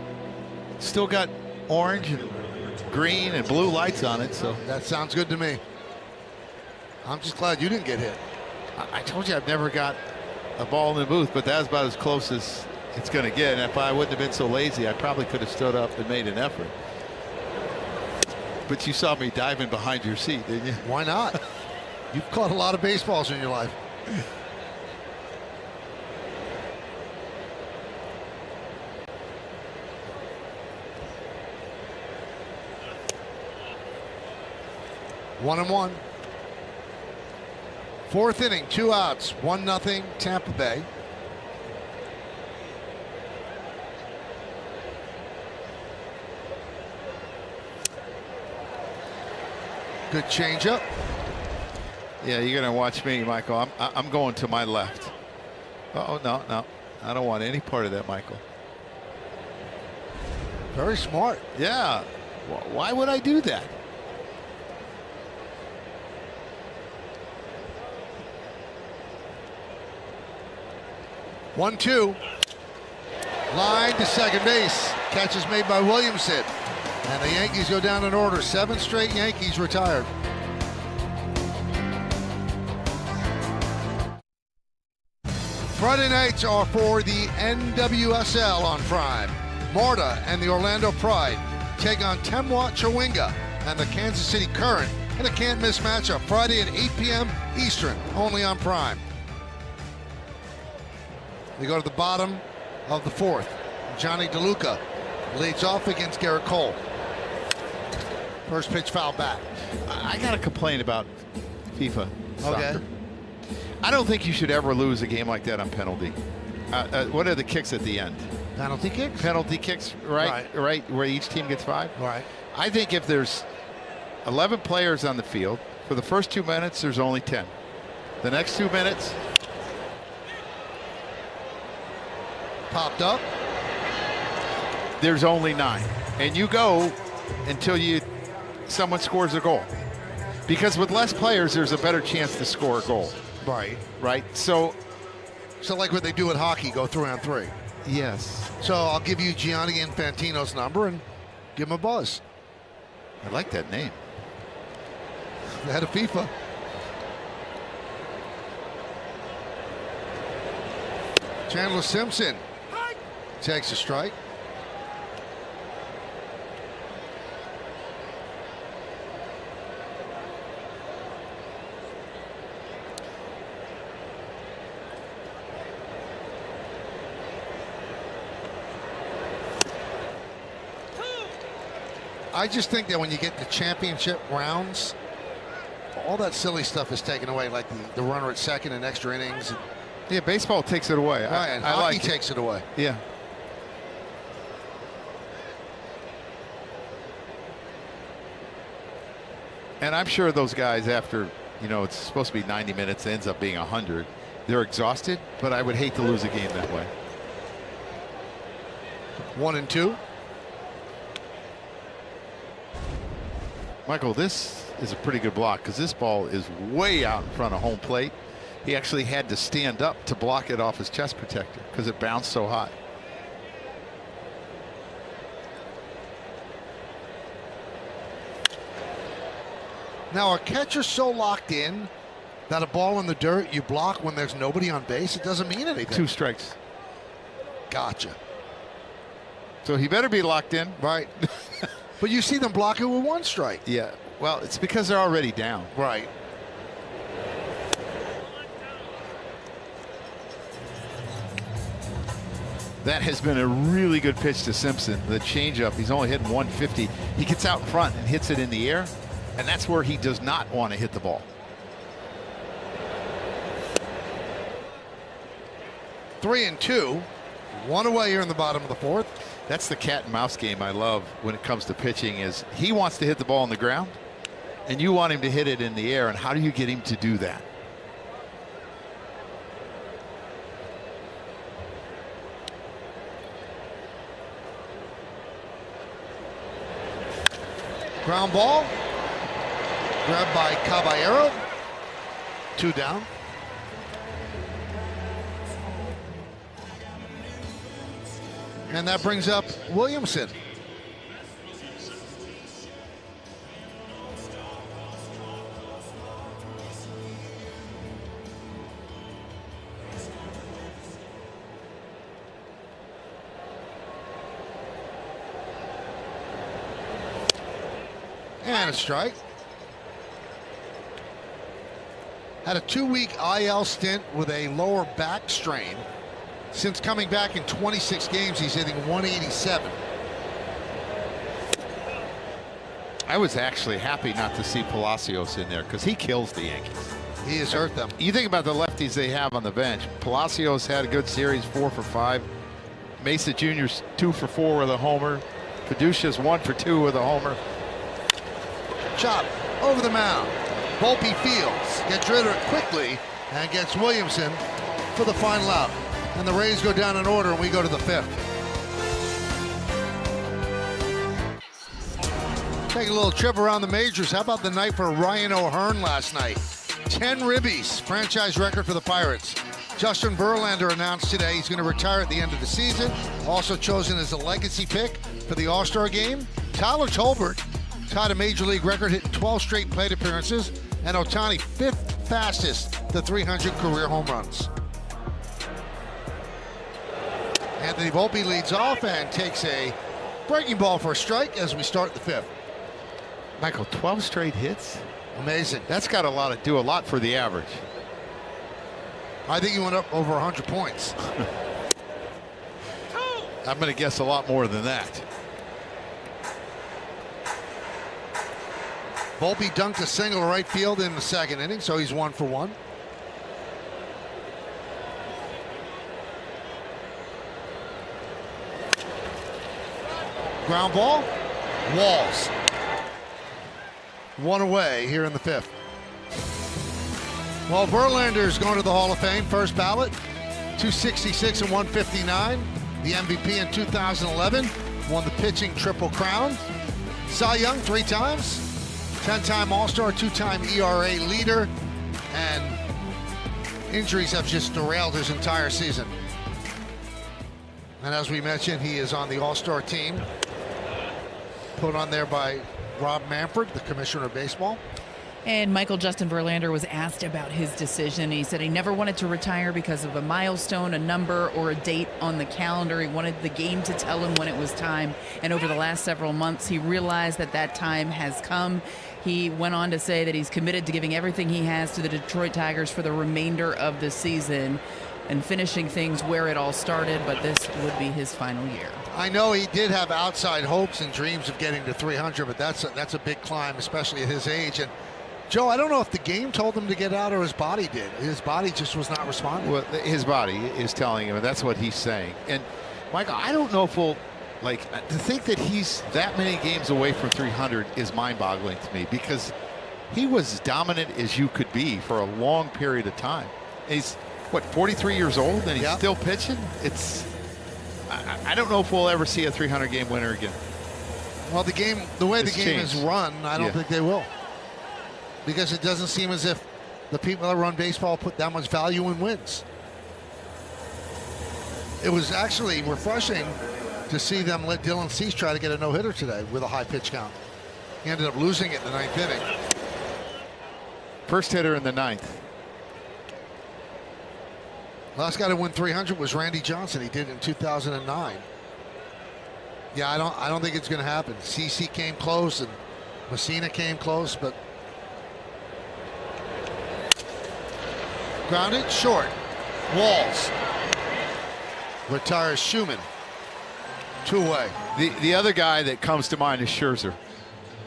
Still got orange and green and blue lights on it, so. That sounds good to me. I'm just glad you didn't get hit. I told you I've never got a ball in the booth, but that's about as close as it's going to get. And if I wouldn't have been so lazy, I probably could have stood up and made an effort. But you saw me diving behind your seat, didn't you? Why not? You've caught a lot of baseballs in your life. One and 1. 4th inning, 2 outs, 1-0 Tampa Bay. Good changeup. Yeah, you're going to watch me, Michael. I'm going to my left. Oh, no. I don't want any part of that, Michael. Very smart. Yeah. Why would I do that? One, 2. Line to second base. Catch is made by Williamson. And the Yankees go down in order. 7 straight Yankees retired. Friday nights are for the NWSL on Prime. Marta and the Orlando Pride take on Temwa Chawinga and the Kansas City Current in a can't-miss matchup Friday at 8 p.m. Eastern, only on Prime. We go to the bottom of the 4th. Johnny DeLuca leads off against Garrett Cole. First pitch foul back. I got to complain about FIFA soccer. I don't think you should ever lose a game like that on penalty. What are the kicks at the end? Penalty kicks? Penalty kicks, right? Right, where each team gets 5? Right. I think if there's 11 players on the field, for the first 2 minutes, there's only 10. The next 2 minutes, Popped up. there's only 9. And you go until someone scores a goal. Because with less players, there's a better chance to score a goal. Right. Right? So, like what they do in hockey, go 3-on-3. yes. So I'll give you Gianni Infantino's number and give him a buzz. I like that name. The head of FIFA. Chandler Simpson takes a strike. I just think that when you get to championship rounds, all that silly stuff is taken away, like the runner at second and extra innings. Yeah, baseball takes it away. Right, and I hockey like takes it away. Yeah. And I'm sure those guys, after, it's supposed to be 90 minutes, ends up being 100. They're exhausted, but I would hate to lose a game that way. 1-2. Michael, this is a pretty good block because this ball is way out in front of home plate. He actually had to stand up to block it off his chest protector because it bounced so high. Now, are catchers so locked in that a ball in the dirt you block when there's nobody on base? It doesn't mean anything. 2 strikes. Gotcha. So he better be locked in. Right. But you see them block it with 1 strike. Yeah. Well, it's because they're already down. Right. That has been a really good pitch to Simpson. The changeup, he's only hitting 150. He gets out front and hits it in the air, and that's where he does not want to hit the ball. 3-2. 1 away here in the bottom of the 4th. That's the cat and mouse game I love when it comes to pitching, is he wants to hit the ball on the ground, and you want him to hit it in the air, and how do you get him to do that? Ground ball. Grabbed by Caballero. 2 down. And that brings up Williamson. And a strike. Had a 2-week IL stint with a lower back strain. Since coming back in 26 games, he's hitting 187. I was actually happy not to see Palacios in there because he kills the Yankees. He has hurt them. You think about the lefties they have on the bench. Palacios had a good series, 4 for 5. Mesa Jr.'s 2 for 4 with a homer. Fiducia's 1 for 2 with a homer. Chop over the mound. Volpe fields, gets rid of it quickly, and gets Williamson for the final out. And the Rays go down in order, and we go to the 5th. Take a little trip around the majors. How about the night for Ryan O'Hearn last night? 10 ribbies, franchise record for the Pirates. Justin Verlander announced today he's going to retire at the end of the season. Also chosen as a legacy pick for the All-Star game. Tyler Tolbert tied a major league record, hitting 12 straight plate appearances. And Ohtani, 5th fastest to 300 career home runs. Anthony Volpe leads off and takes a breaking ball for a strike as we start the 5th. Michael, 12 straight hits? Amazing. That's got to do a lot for the average. I think he went up over 100 points. I'm going to guess a lot more than that. Volpe dunked a single to right field in the 2nd inning, so he's 1 for 1. Ground ball. Walls. One away here in the 5th. Well, Verlander's going to the Hall of Fame, first ballot. 266 and 159. The MVP in 2011. Won the pitching Triple Crown. Cy Young 3 times. 10-time All-Star, 2-time ERA leader. And injuries have just derailed his entire season. And as we mentioned, he is on the All-Star team. Put on there by Rob Manfred, the commissioner of baseball. And Michael Justin Verlander was asked about his decision. He said he never wanted to retire because of a milestone, a number, or a date on the calendar. He wanted the game to tell him when it was time. And over the last several months, he realized that that time has come. He went on to say that he's committed to giving everything he has to the Detroit Tigers for the remainder of the season and finishing things where it all started, but this would be his final year. I know he did have outside hopes and dreams of getting to 300, but that's a big climb, especially at his age. And Joe, I don't know if the game told him to get out or his body did. His body just was not responding. Well, his body is telling him, and that's what he's saying. And Michael, I don't know if we'll, to think that he's that many games away from 300 is mind-boggling to me, because he was as dominant as you could be for a long period of time. He's, what, 43 years old, and he's still pitching? I don't know if we'll ever see a 300-game winner again. Well, the way the game is run, I don't think they will. Because it doesn't seem as if the people that run baseball put that much value in wins. It was actually refreshing to see them let Dylan Cease try to get a no-hitter today with a high pitch count. He ended up losing it in the 9th inning. First hitter in the 9th. Last guy to win 300 was Randy Johnson. He did it in 2009. Yeah, I don't think it's going to happen. CC came close and Messina came close, but grounded short. Walls. Retires Schumann. 2 away. The other guy that comes to mind is Scherzer,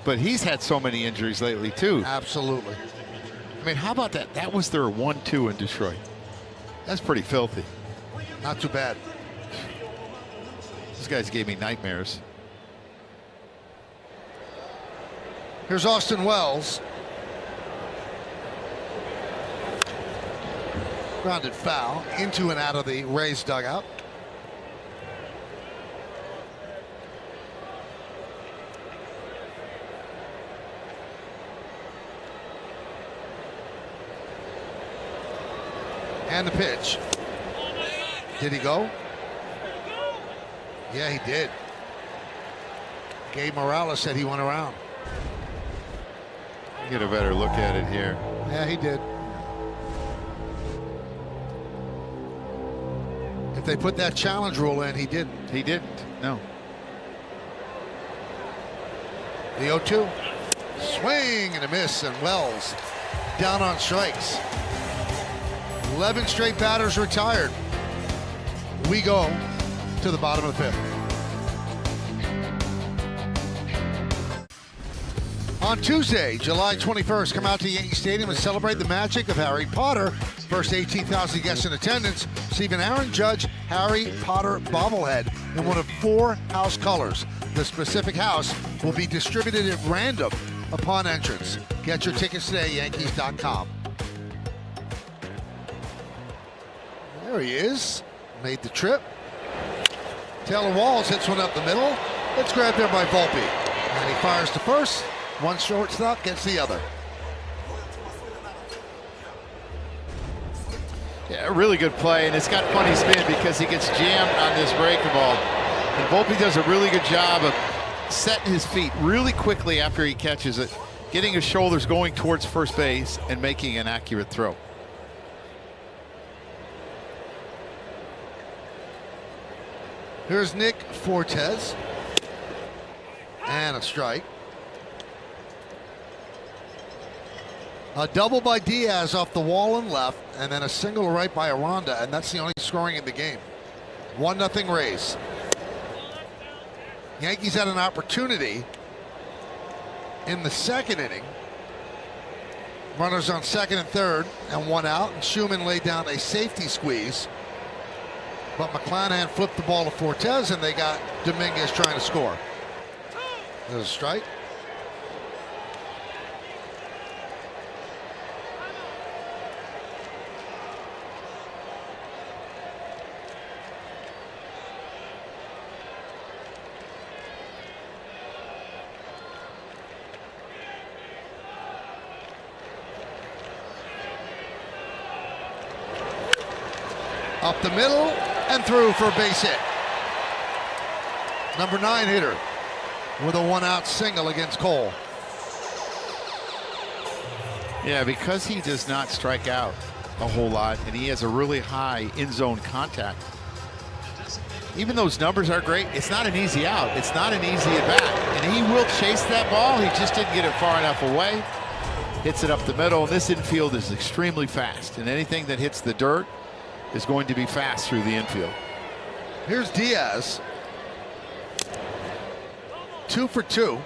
but he's had so many injuries lately too. Absolutely. I mean, how about that? That was their 1-2 in Detroit. That's pretty filthy. Not too bad. These guys gave me nightmares. Here's Austin Wells. Grounded foul into and out of the Rays dugout. And the pitch. Did he go? Yeah, he did. Gabe Morales said he went around. Get a better look at it here. Yeah, he did. If they put that challenge rule in, he didn't. He didn't. No. The 0-2. Swing and a miss, and Wells down on strikes. 11 straight batters retired. We go to the bottom of the 5th. On Tuesday, July 21st, come out to Yankee Stadium and celebrate the magic of Harry Potter. First 18,000 guests in attendance receive an Aaron Judge Harry Potter bobblehead in one of 4 house colors. The specific house will be distributed at random upon entrance. Get your tickets today at Yankees.com. There he is. Made the trip. Taylor Walls hits one up the middle. It's grabbed there by Volpe. And he fires to first. One shortstop gets the other. Yeah, a really good play, and it's got funny spin because he gets jammed on this breaking ball. And Volpe does a really good job of setting his feet really quickly after he catches it, getting his shoulders going towards first base and making an accurate throw. Here's Nick Fortes. And a strike. A double by Diaz off the wall and left, and then a single right by Aranda, and that's the only scoring in the game. 1-0 Rays. Yankees had an opportunity in the 2nd inning. Runners on 2nd and 3rd, and 1 out, and Schumann laid down a safety squeeze. But McClanahan flipped the ball to Fortes, and they got Dominguez trying to score. There's a strike. Up the middle and through for a base hit. Number 9 hitter with a one-out single against Cole. Yeah, because he does not strike out a whole lot and he has a really high in-zone contact. Even those numbers are great, it's not an easy out. It's not an easy at-bat. And he will chase that ball. He just didn't get it far enough away. Hits it up the middle. And this infield is extremely fast. And anything that hits the dirt is going to be fast through the infield. Here's Diaz. 2 for 2.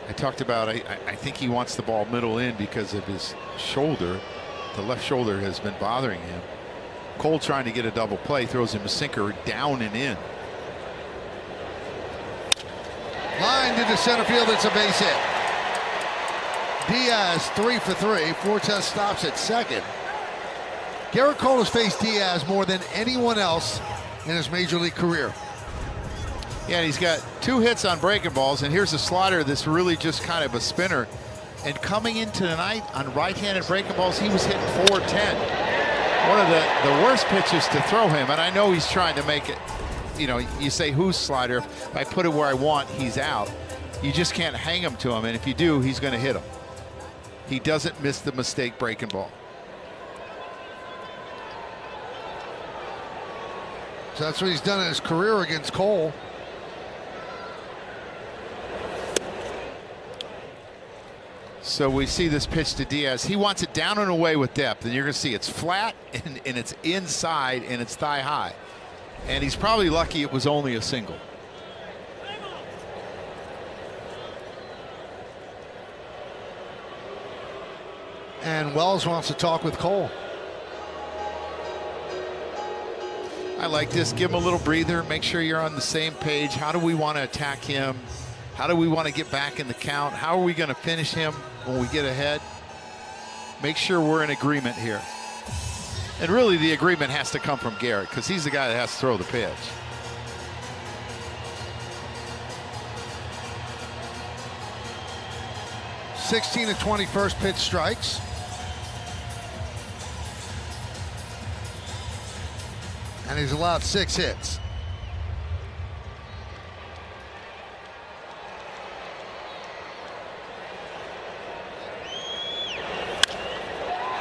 I talked about, I think he wants the ball middle in because of his shoulder. The left shoulder has been bothering him. Cole trying to get a double play, throws him a sinker down and in. Line into center field, it's a base hit. Diaz 3 for 3. Fortes stops at second. Garrett Cole has faced Diaz more than anyone else in his major league career. Yeah, and he's got 2 hits on breaking balls, and here's a slider that's really just kind of a spinner. And coming into tonight on right-handed breaking balls, he was hitting 410. One of the worst pitches to throw him, and I know he's trying to make it, you know, you say whose slider, if I put it where I want, he's out. You just can't hang him to him, and if you do, he's going to hit him. He doesn't miss the mistake breaking ball. So that's what he's done in his career against Cole. So we see this pitch to Diaz. He wants it down and away with depth, and you're going to see it's flat and it's inside and it's thigh high. And he's probably lucky it was only a single. And Wells wants to talk with Cole. I like this. Give him a little breather. Make sure you're on the same page. How do we want to attack him? How do we want to get back in the count? How are we going to finish him when we get ahead? Make sure we're in agreement here. And really the agreement has to come from Garrett because he's the guy that has to throw the pitch. $16 to 20 first pitch strikes. And he's allowed 6 hits.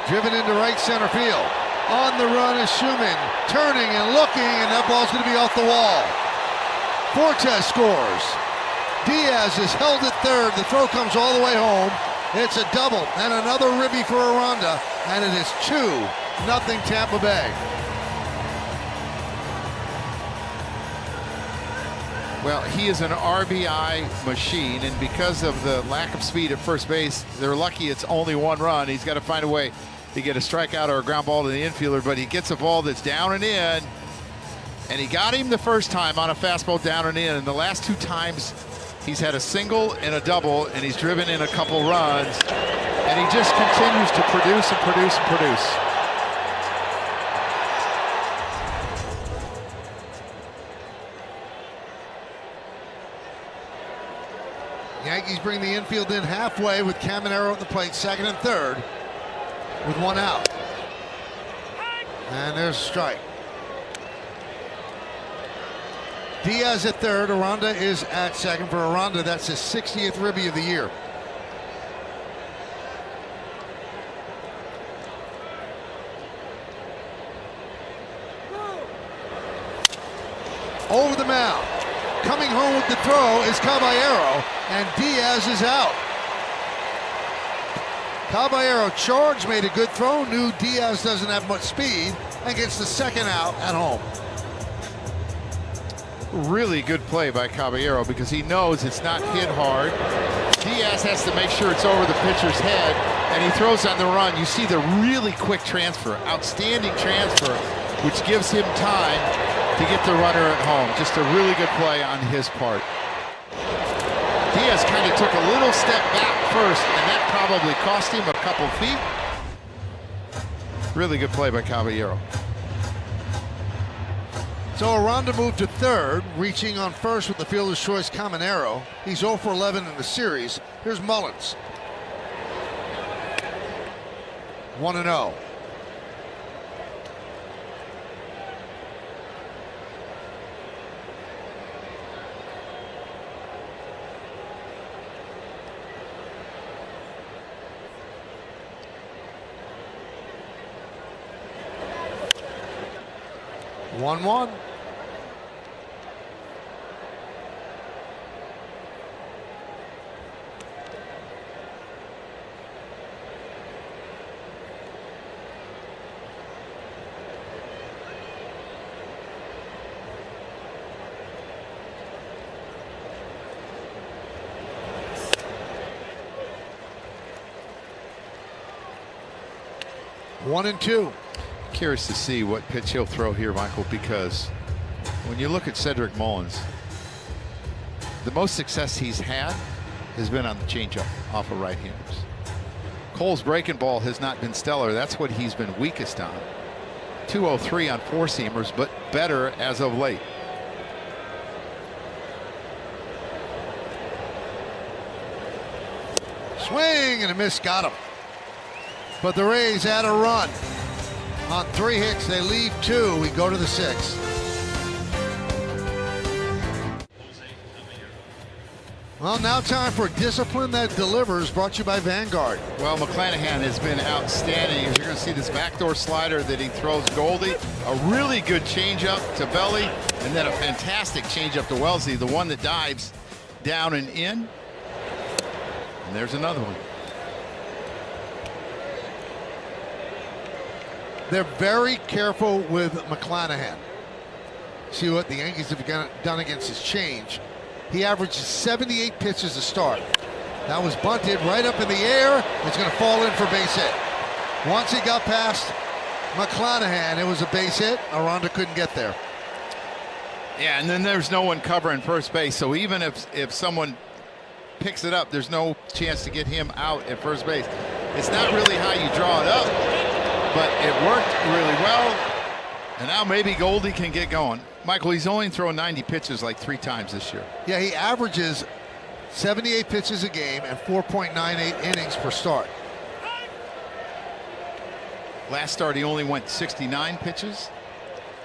Driven into right center field. On the run is Schumann, turning and looking, and that ball's going to be off the wall. Fortes scores. Diaz is held at third. The throw comes all the way home. It's a double and another ribby for Aranda, and it is 2-0 Tampa Bay. Well, he is an RBI machine, and because of the lack of speed at first base, they're lucky it's only 1 run. He's got to find a way to get a strikeout or a ground ball to the infielder, but he gets a ball that's down and in, and he got him the first time on a fastball down and in, and the last 2 times he's had a single and a double, and he's driven in a couple runs, and he just continues to produce and produce and produce. Yankees bring the infield in halfway with Caminero at the plate, second and third, with 1 out. And there's a strike. Diaz at third, Aranda is at second. For Aranda, that's his 60th ribby of the year. Over the mound. Coming home with the throw is Caballero, and Diaz is out. Caballero charged, made a good throw, knew Diaz doesn't have much speed, and gets the second out at home. Really good play by Caballero because he knows it's not hit hard. Diaz has to make sure it's over the pitcher's head, and he throws on the run. You see the really quick transfer, outstanding transfer, which gives him time to get the runner at home. Just a really good play on his part. Diaz kind of took a little step back first, and that probably cost him a couple feet. Really good play by Caballero. So Aranda moved to third, reaching on first with the fielder's choice Caminero. He's 0 for 11 in the series. Here's Mullins. 1-0. One. One and two. Curious to see what pitch he'll throw here, Michael, because when you look at Cedric Mullins, the most success he's had has been on the changeup off of right-handers. Cole's breaking ball has not been stellar. That's what he's been weakest on. 203 on four-seamers, but better as of late. Swing and a miss, got him. But the Rays add a run. On 3 hits, they leave 2. We go to the 6th. Well, now time for discipline that delivers, brought to you by Vanguard. Well, McClanahan has been outstanding. As you're going to see this backdoor slider that he throws Goldie, a really good changeup to Belly, and then a fantastic changeup to Wellesley, the one that dives down and in. And there's another one. They're very careful with McClanahan. See what the Yankees have done against his change. He averages 78 pitches a start. That was bunted right up in the air. It's going to fall in for base hit. Once he got past McClanahan, it was a base hit. Aranda couldn't get there. Yeah, and then there's no one covering first base. So even if someone picks it up, there's no chance to get him out at first base. It's not really how you draw it up, but it worked really well. And now maybe Goldie can get going. Michael, he's only thrown 90 pitches like 3 times this year. Yeah, he averages 78 pitches a game and 4.98 innings per start. Last start, he only went 69 pitches.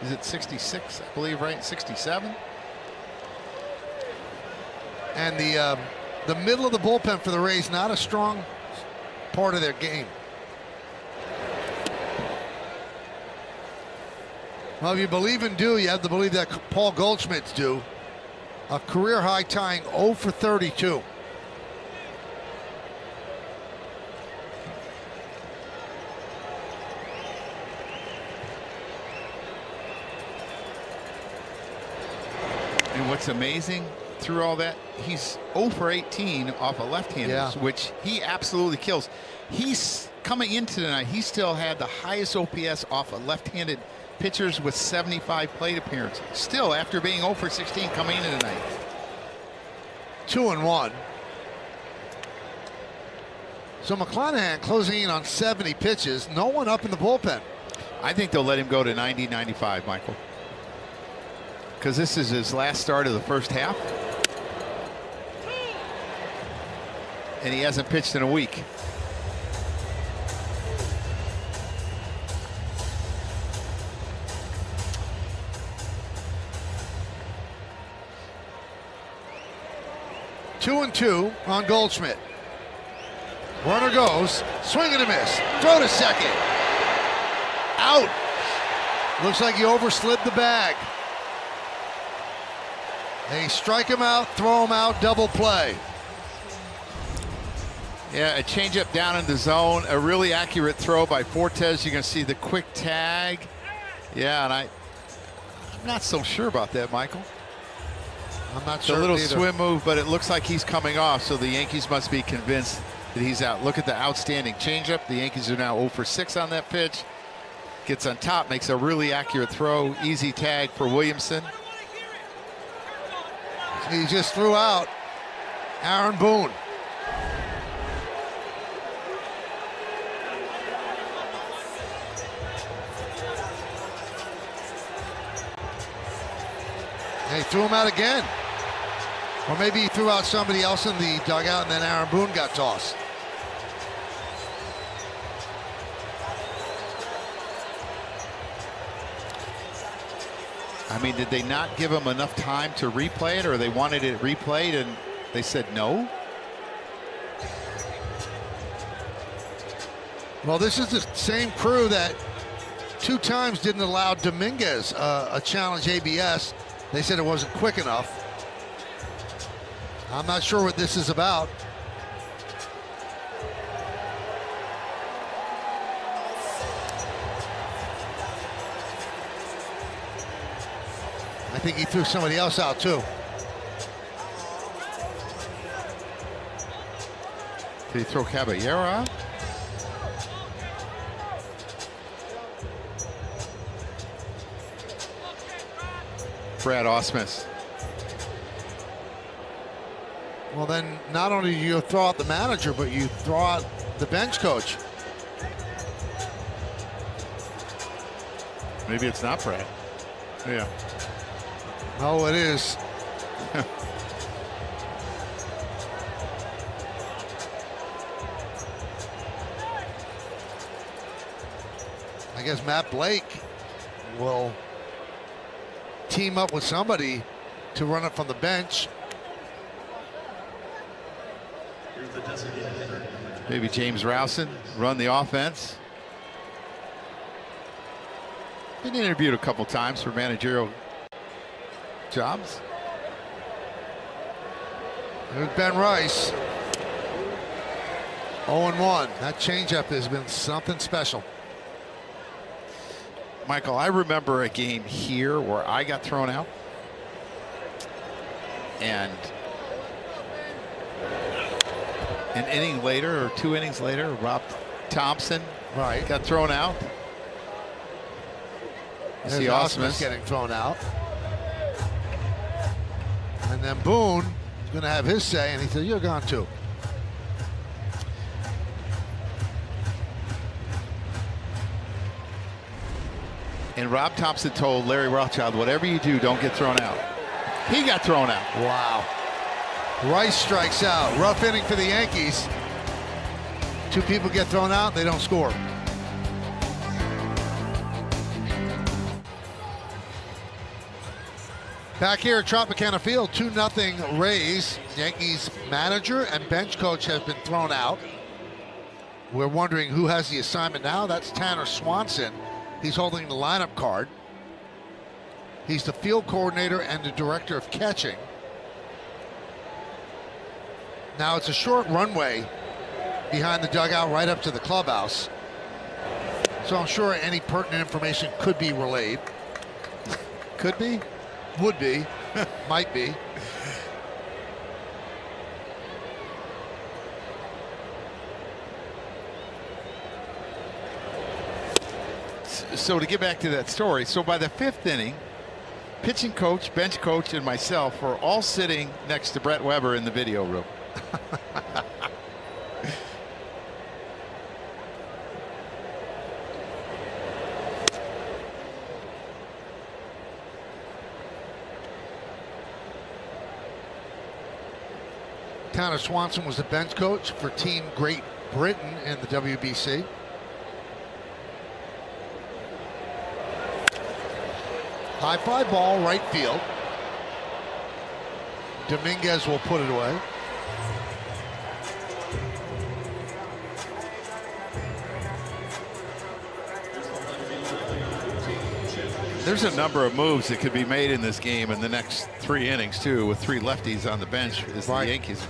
Is it 66, I believe, right? 67? And the middle of the bullpen for the Rays, not a strong part of their game. Well, if you believe in due, you have to believe that Paul Goldschmidt's due. A career high tying 0 for 32. And what's amazing through all that, he's 0 for 18 off of left-handers, Yeah. which he absolutely kills. He's coming into tonight, he still had the highest OPS off of left-handed pitchers with 75 plate appearances. Still, after being 0 for 16 coming into tonight. 2-1. So McClanahan closing in on 70 pitches. No one up in the bullpen. I think they'll let him go to 90, 95, Michael. Because this is his last start of the first half. And he hasn't pitched in a week. Two and 2 on Goldschmidt. Runner goes, swing and a miss. Throw to second. Out. Looks like he overslid the bag. They strike him out, throw him out, double play. Yeah, a changeup down in the zone, a really accurate throw by Fortes. You can see the quick tag. Yeah, and I'm not so sure about that, Michael. I'm not It's sure. a little either. swim move, but it looks like he's coming off, so the Yankees must be convinced that he's out. Look at the outstanding changeup. The Yankees are now 0 for 6 on that pitch. Gets on top, makes a really accurate throw. Easy tag for Williamson. He just threw out Aaron Boone. They threw him out again. Or maybe he threw out somebody else in the dugout and then Aaron Boone got tossed. I mean, did they not give him enough time to replay it, or they wanted it replayed and they said no? Well, this is the same crew that 2 times didn't allow Dominguez a challenge ABS. They said it wasn't quick enough. I'm not sure what this is about. I think he threw somebody else out too. Did he throw Caballero out? Brad Ausmus. Well, then not only do you throw out the manager, but you throw out the bench coach. Maybe it's not Brad. Yeah. Oh, it is. I guess Matt Blake will team up with somebody to run it from the bench. Maybe James Rowson run the offense. Been interviewed a couple times for managerial jobs. There's Ben Rice. 0-1. That changeup has been something special. Michael, I remember a game here where I got thrown out. And an inning later, or 2 innings later, Rob Thompson got thrown out. There's Ausmus getting thrown out. And then Boone is going to have his say, and he said, "You're gone too." And Rob Thompson told Larry Rothschild, whatever you do, don't get thrown out. He got thrown out. Wow. Rice strikes out. Rough inning for the Yankees. 2 people get thrown out, they don't score. Back here at Tropicana Field, 2-0 Rays. Yankees manager and bench coach have been thrown out. We're wondering who has the assignment now. That's Tanner Swanson. He's holding the lineup card. He's the field coordinator and the director of catching. Now it's a short runway behind the dugout right up to the clubhouse. So I'm sure any pertinent information could be relayed. Could be? Would be. Might be. So to get back to that story, so by the 5th inning, pitching coach, bench coach, and myself were all sitting next to Brett Weber in the video room. Tanner Swanson was the bench coach for Team Great Britain in the WBC. High fly ball, right field. Dominguez will put it away. There's a number of moves that could be made in this game in the next 3 innings, too, with 3 lefties on the bench as the Yankees.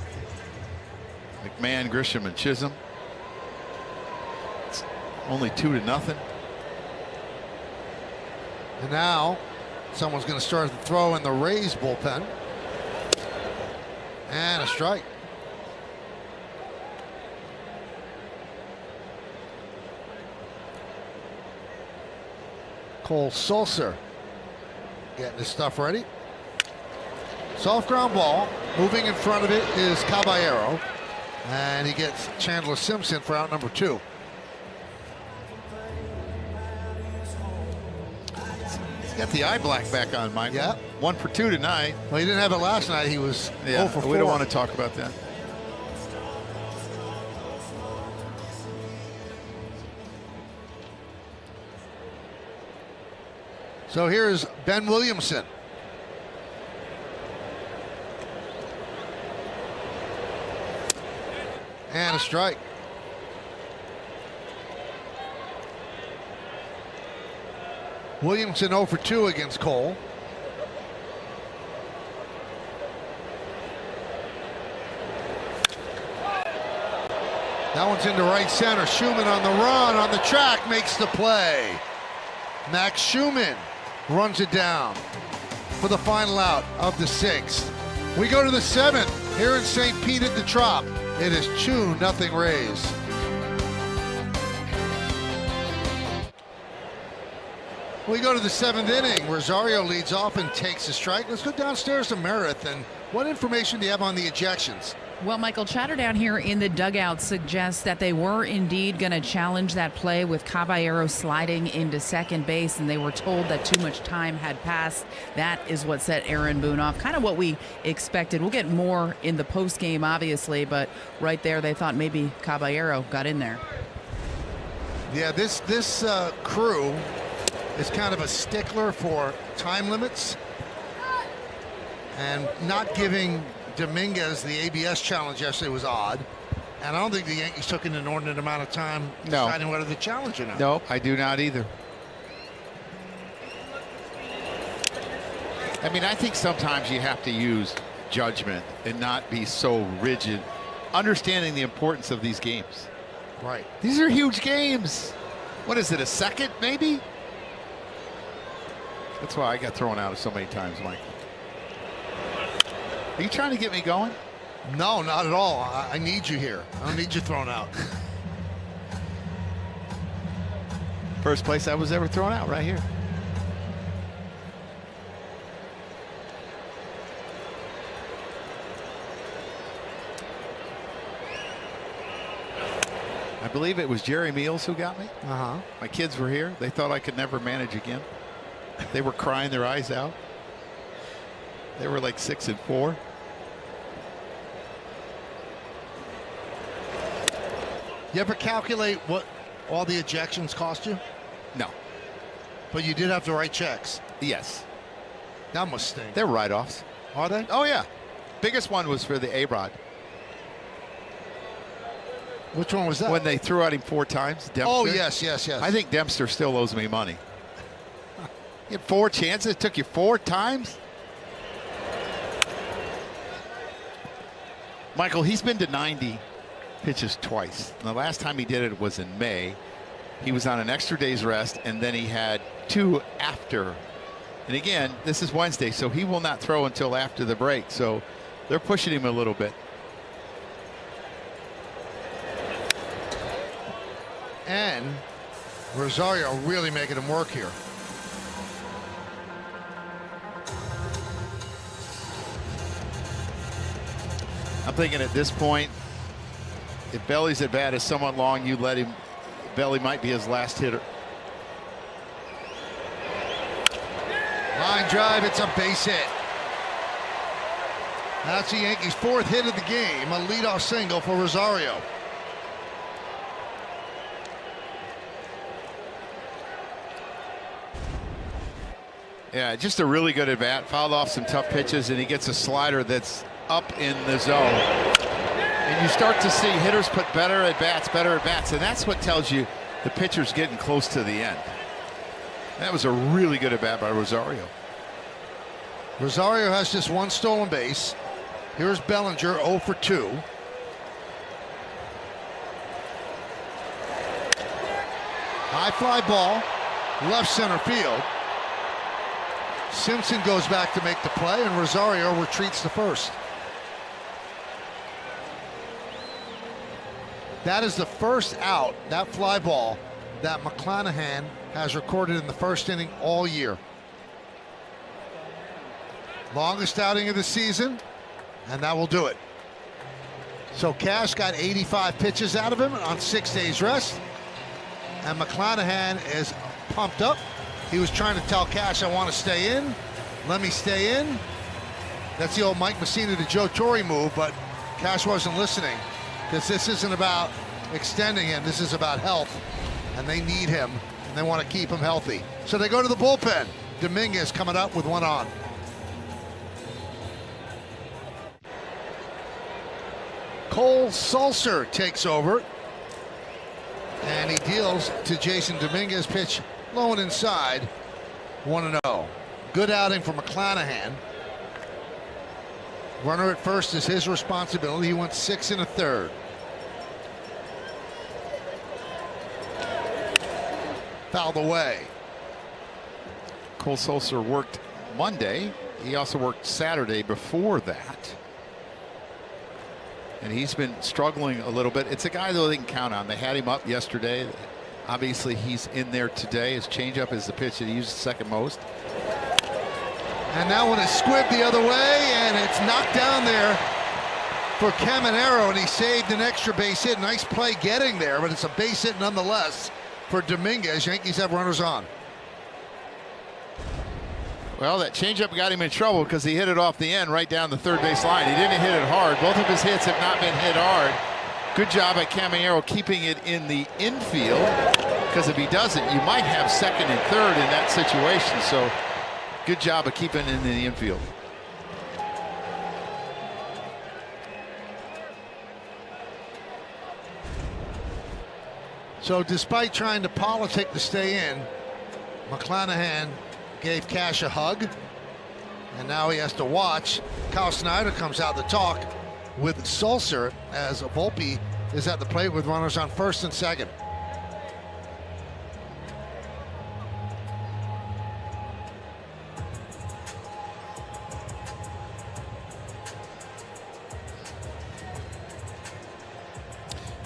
McMahon, Grisham, and Chisholm. It's only 2-0. And now someone's going to start the throw in the Rays bullpen. And a strike. Cole Sulcer getting his stuff ready. Soft ground ball. Moving in front of it is Caballero. And he gets Chandler Simpson for out number 2. He's got the eye black back on, Mike. Yeah. 1 for 2 tonight. Well, he didn't have it last night. He was 0 for 4. We don't want to talk about that. So here's Ben Williamson. And a strike. Williamson 0 for 2 against Cole. That one's into right center. Schumann on the run, on the track, makes the play. Max Schumann runs it down for the final out of the 6th. We go to the 7th here in St. Pete at the Trop. It is 2-0 Rays. We go to the 7th inning. Rosario leads off and takes a strike. Let's go downstairs to Meredith. And what information do you have on the ejections? Well, Michael, chatter down here in the dugout suggests that they were indeed going to challenge that play with Caballero sliding into second base, and they were told that too much time had passed. That is what set Aaron Boone off. Kind of what we expected. We'll get more in the postgame, obviously, but right there they thought maybe Caballero got in there. Yeah, this crew is kind of a stickler for time limits and not giving Dominguez the ABS challenge yesterday was odd. And I don't think the Yankees took an inordinate amount of time deciding whether to challenge or not. No, I do not either. I mean, I think sometimes you have to use judgment and not be so rigid, understanding the importance of these games. Right. These are huge games. What is it, a second maybe? That's why I got thrown out so many times, Mike. Are you trying to get me going? No, not at all. I need you here. I don't need you thrown out. First place I was ever thrown out, right here. I believe it was Jerry Meals who got me. My kids were here. They thought I could never manage again. They were crying their eyes out. They were like 6 and 4. You ever calculate what all the ejections cost you? No. But you did have to write checks. Yes. That must stink. They're write-offs. Are they? Oh, yeah. Biggest one was for the A-Rod. Which one was that? When they threw at him 4 times. Dempster. Oh, yes. I think Dempster still owes me money. You had 4 chances. It took you 4 times. Michael, he's been to 90 pitches twice. And the last time he did it was in May. He was on an extra day's rest, and then he had 2 after. And again, this is Wednesday, so he will not throw until after the break. So they're pushing him a little bit. And Rosario really making him work here. I'm thinking at this point, if Belly's at bat is somewhat long, you let him. Belly might be his last hitter. Line drive, it's a base hit. That's the Yankees' 4th hit of the game, a leadoff single for Rosario. Yeah, just a really good at bat. Fouled off some tough pitches, and he gets a slider that's up in the zone. And you start to see hitters put better at bats, and that's what tells you the pitcher's getting close to the end. That was a really good at bat by Rosario. Rosario has just 1 stolen base. Here's Bellinger, 0 for 2. High fly ball, left center field. Simpson goes back to make the play, and Rosario retreats to first. That is the first out, that fly ball, that McClanahan has recorded in the first inning all year. Longest outing of the season, and that will do it. So Cash got 85 pitches out of him on 6 days rest, and McClanahan is pumped up. He was trying to tell Cash, I want to stay in, let me stay in. That's the old Mike Messina to Joe Torre move, but Cash wasn't listening, because this isn't about extending him, this is about health, and they need him, and they want to keep him healthy. So they go to the bullpen. Dominguez coming up with one on. Cole Sulser takes over, and he deals to Jason Dominguez. Pitch low and inside, 1-0. Good outing for McClanahan. Runner at first is his responsibility. He went 6 1/3. Fouled away. Cole Sulser worked Monday. He also worked Saturday before that. And he's been struggling a little bit. It's a guy, though, they can count on. They had him up yesterday. Obviously, he's in there today. His changeup is the pitch that he uses second most. And that one is squibbed the other way, and it's knocked down there for Caminero, and he saved an extra base hit. Nice play getting there, but it's a base hit nonetheless for Dominguez. Yankees have runners on. Well, that changeup got him in trouble because he hit it off the end right down the third base line. He didn't hit it hard. Both of his hits have not been hit hard. Good job by Caminero keeping it in the infield, because if he doesn't, you might have second and third in that situation. So good job of keeping it in the infield. So despite trying to politic to stay in, McClanahan gave Cash a hug, and now he has to watch. Kyle Snyder comes out to talk with Sulser as Volpe is at the plate with runners on first and second.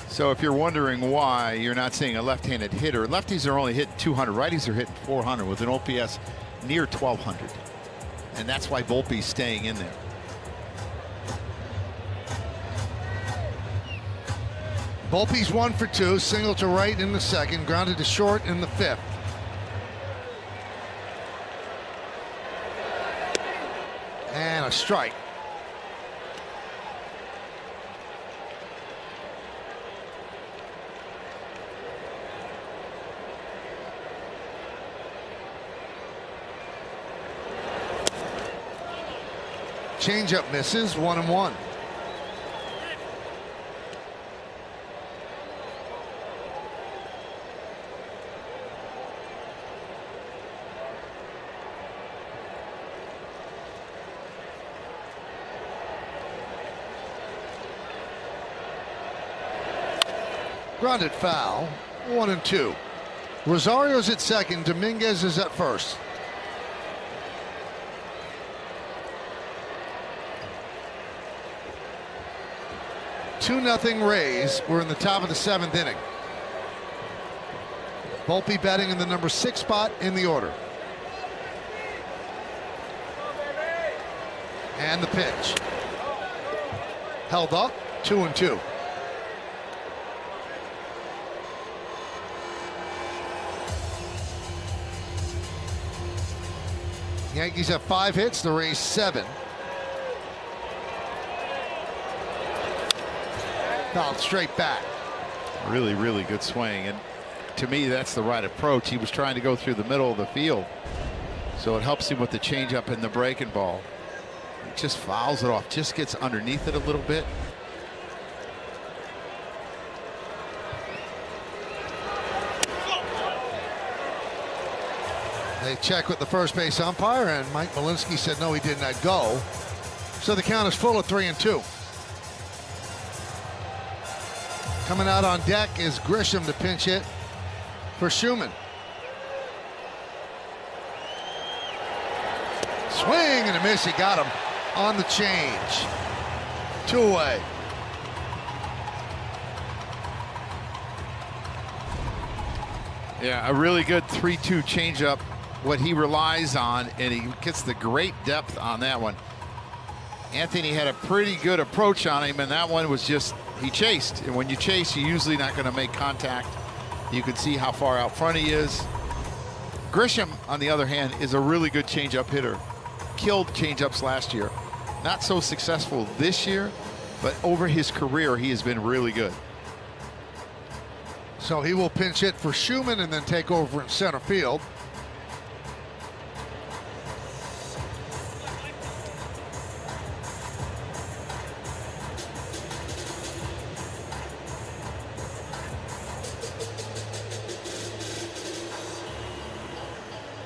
So if you're wondering why you're not seeing a left-handed hitter, lefties are only hitting 200, righties are hitting 400 with an OPS near 1200. And that's why Volpe's staying in there. Volpe's 1 for 2, single to right in the second, grounded to short in the fifth. And a strike. Changeup misses, 1-1. Grounded foul, 1-2. Rosario's at second, Dominguez is at first. Two 2-0 Rays. We're in the top of the seventh inning. Volpe batting in the number 6 spot in the order. And the pitch. Held up, 2-2. Yankees have 5 hits, the Rays 7. Fouled straight back. Really, really good swing. And to me, that's the right approach. He was trying to go through the middle of the field. So it helps him with the changeup and the breaking ball. He just fouls it off, just gets underneath it a little bit. They check with the first base umpire, and Mike Malinsky said no, he did not go. So the count is full at 3-2. Coming out on deck is Grisham to pinch hit for Schumann. Swing and a miss. He got him on the change. 2 away. Yeah, a really good 3-2 changeup, what he relies on, and he gets the great depth on that one. Anthony had a pretty good approach on him, and that one was just, he chased. And when you chase, you're usually not going to make contact. You can see how far out front he is. Grisham, on the other hand, is a really good changeup hitter. Killed changeups last year. Not so successful this year, but over his career, he has been really good. So he will pinch hit for Schumann and then take over in center field.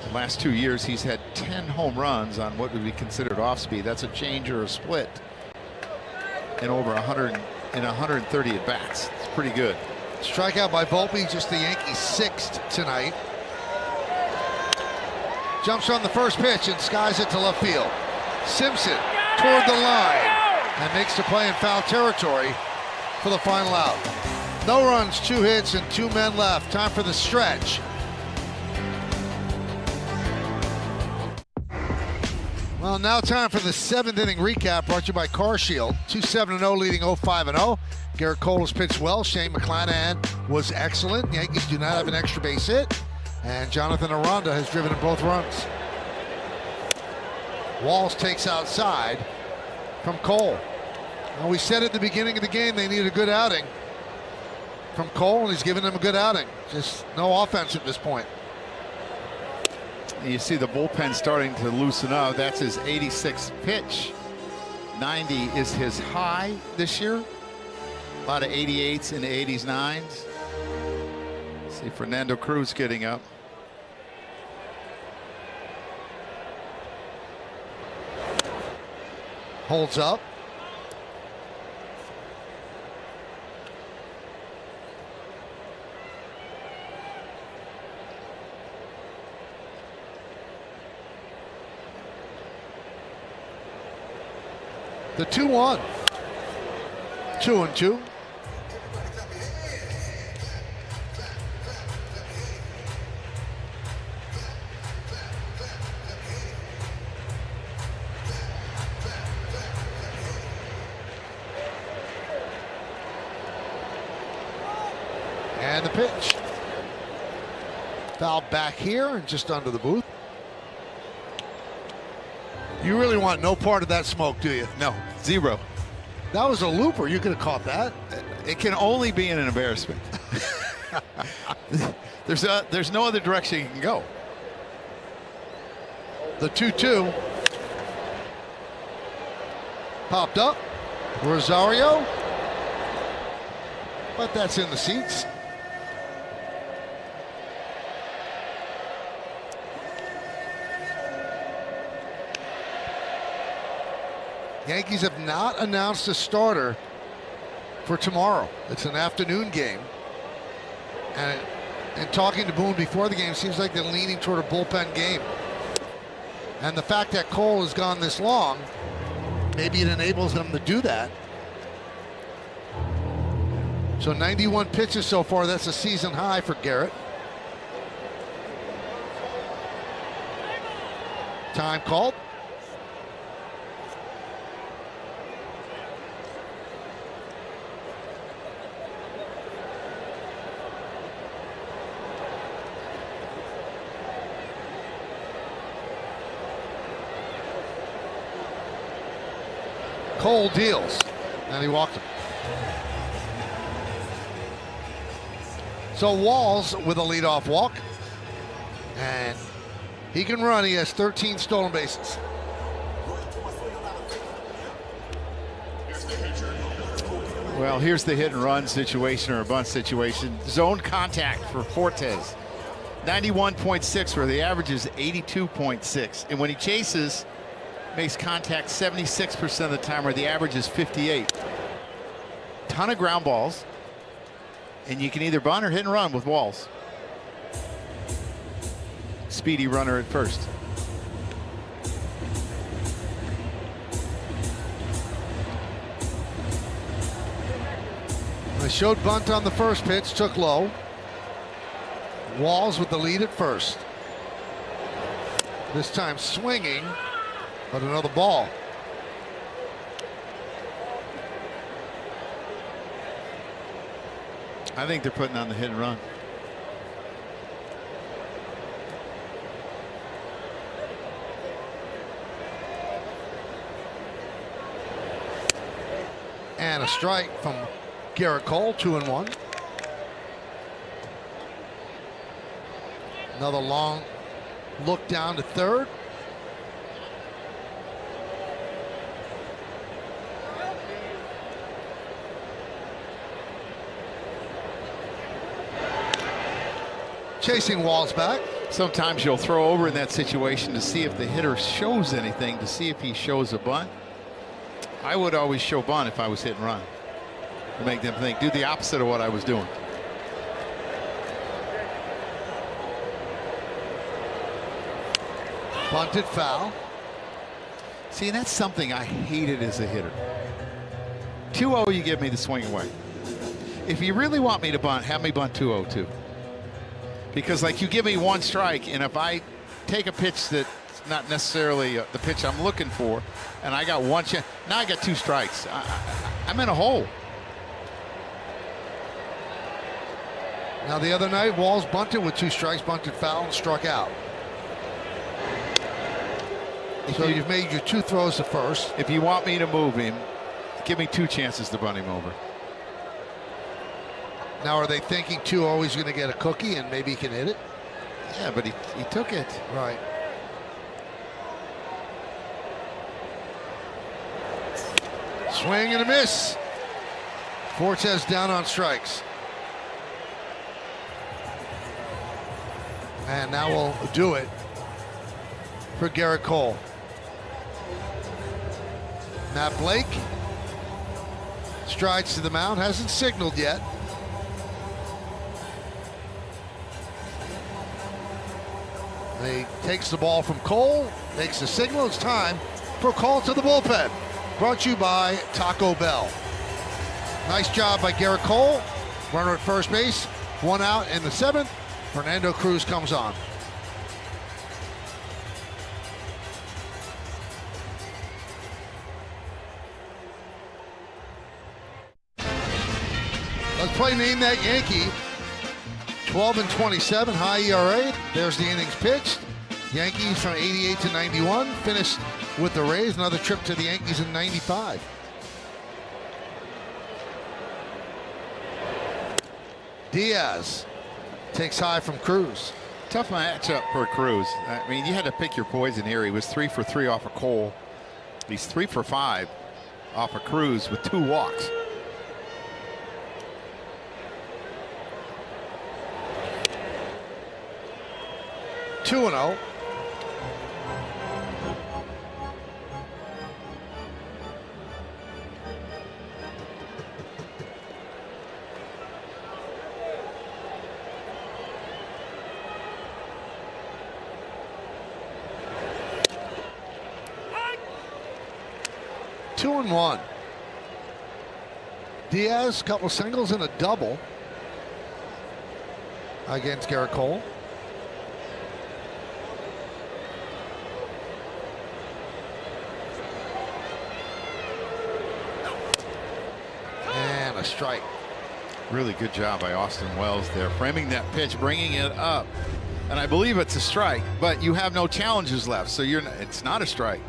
The last 2 years, he's had 10 home runs on what would be considered off speed. That's a change or a split. And over 130 at bats. It's pretty good. Strikeout by Volpe, just the Yankees' 6th tonight. Jumps on the first pitch and skies it to left field. Simpson toward the line and makes the play in foul territory for the final out. No runs, 2 hits, and 2 men left. Time for the stretch. Well, now time for the 7th inning recap brought to you by CarShield. 2-7-0 leading 0-5-0. Garrett Cole has pitched well. Shane McClanahan was excellent. Yankees do not have an extra base hit. And Jonathan Aranda has driven in both runs. Walls takes outside from Cole. Well, we said at the beginning of the game they need a good outing from Cole, and he's given them a good outing. Just no offense at this point. You see the bullpen starting to loosen up. That's his 86th pitch. 90 is his high this year. A lot of 88s and 80s, 9s. See Fernando Cruz getting up. Holds up. The 2-1. 2-2. And the pitch. Foul back here and just under the booth. You really want no part of that smoke, do you? No, 0. That was a looper. You could have caught that. It can only be an embarrassment. There's no other direction you can go. The 2-2. Popped up. Rosario. But that's in the seats. Yankees have not announced a starter for tomorrow. It's an afternoon game. And talking to Boone before the game, seems like they're leaning toward a bullpen game. And the fact that Cole has gone this long, maybe it enables them to do that. So 91 pitches so far, that's a season high for Garrett. Time called. Cole deals, and he walked him. So Walls with a leadoff walk, and he can run. He has 13 stolen bases. Well, here's the hit and run situation or a bunt situation. Zone contact for Fortes. 91.6, where the average is 82.6. And when he chases, makes contact 76% of the time, where the average is 58. Ton of ground balls. And you can either bunt or hit and run with Walls. Speedy runner at first. They showed bunt on the first pitch, took low. Walls with the lead at first. This time swinging, but another ball. I think they're putting on the hit and run. And a strike from Garrett Cole, 2-1. Another long look down to third. Chasing Walls back. Sometimes you'll throw over in that situation to see if the hitter shows anything, to see if he shows a bunt. I would always show bunt if I was hit and run, to make them think, do the opposite of what I was doing. Bunted foul. See, and that's something I hated as a hitter. 2-0, you give me the swing away. If you really want me to bunt, have me bunt 2-0 too. Because like you give me one strike, and if I take a pitch that's not necessarily the pitch I'm looking for, and I got one chance, now I got 2 strikes. I'm in a hole. Now the other night, Walls bunted with 2 strikes, bunted foul, and struck out. So you've made your 2 throws to first. If you want me to move him, give me 2 chances to bunt him over. Now are they thinking 2-0 he's going to get a cookie and maybe he can hit it? Yeah, but he took it. Right. Swing and a miss. Fortes down on strikes. And now we'll do it for Garrett Cole. Matt Blake strides to the mound, hasn't signaled yet. He takes the ball from Cole, makes the signal. It's time for a call to the bullpen. Brought to you by Taco Bell. Nice job by Garrett Cole. Runner at first base. 1 out in the 7th. Fernando Cruz comes on. Let's play Name That Yankee. 12-27, high ERA. There's the innings pitched. Yankees from 88 to 91. Finished with the Rays. Another trip to the Yankees in 95. Diaz takes high from Cruz. Tough matchup for Cruz. I mean, you had to pick your poison here. He was 3 for 3 off of Cole. He's 3 for 5 off of Cruz with 2 walks. Two and 0. Two and 1. Diaz, couple singles and a double against Garrett Cole. A strike. Really good job by Austin Wells there, framing that pitch, bringing it up, and I believe it's a strike. But you have no challenges left, so it's not a strike.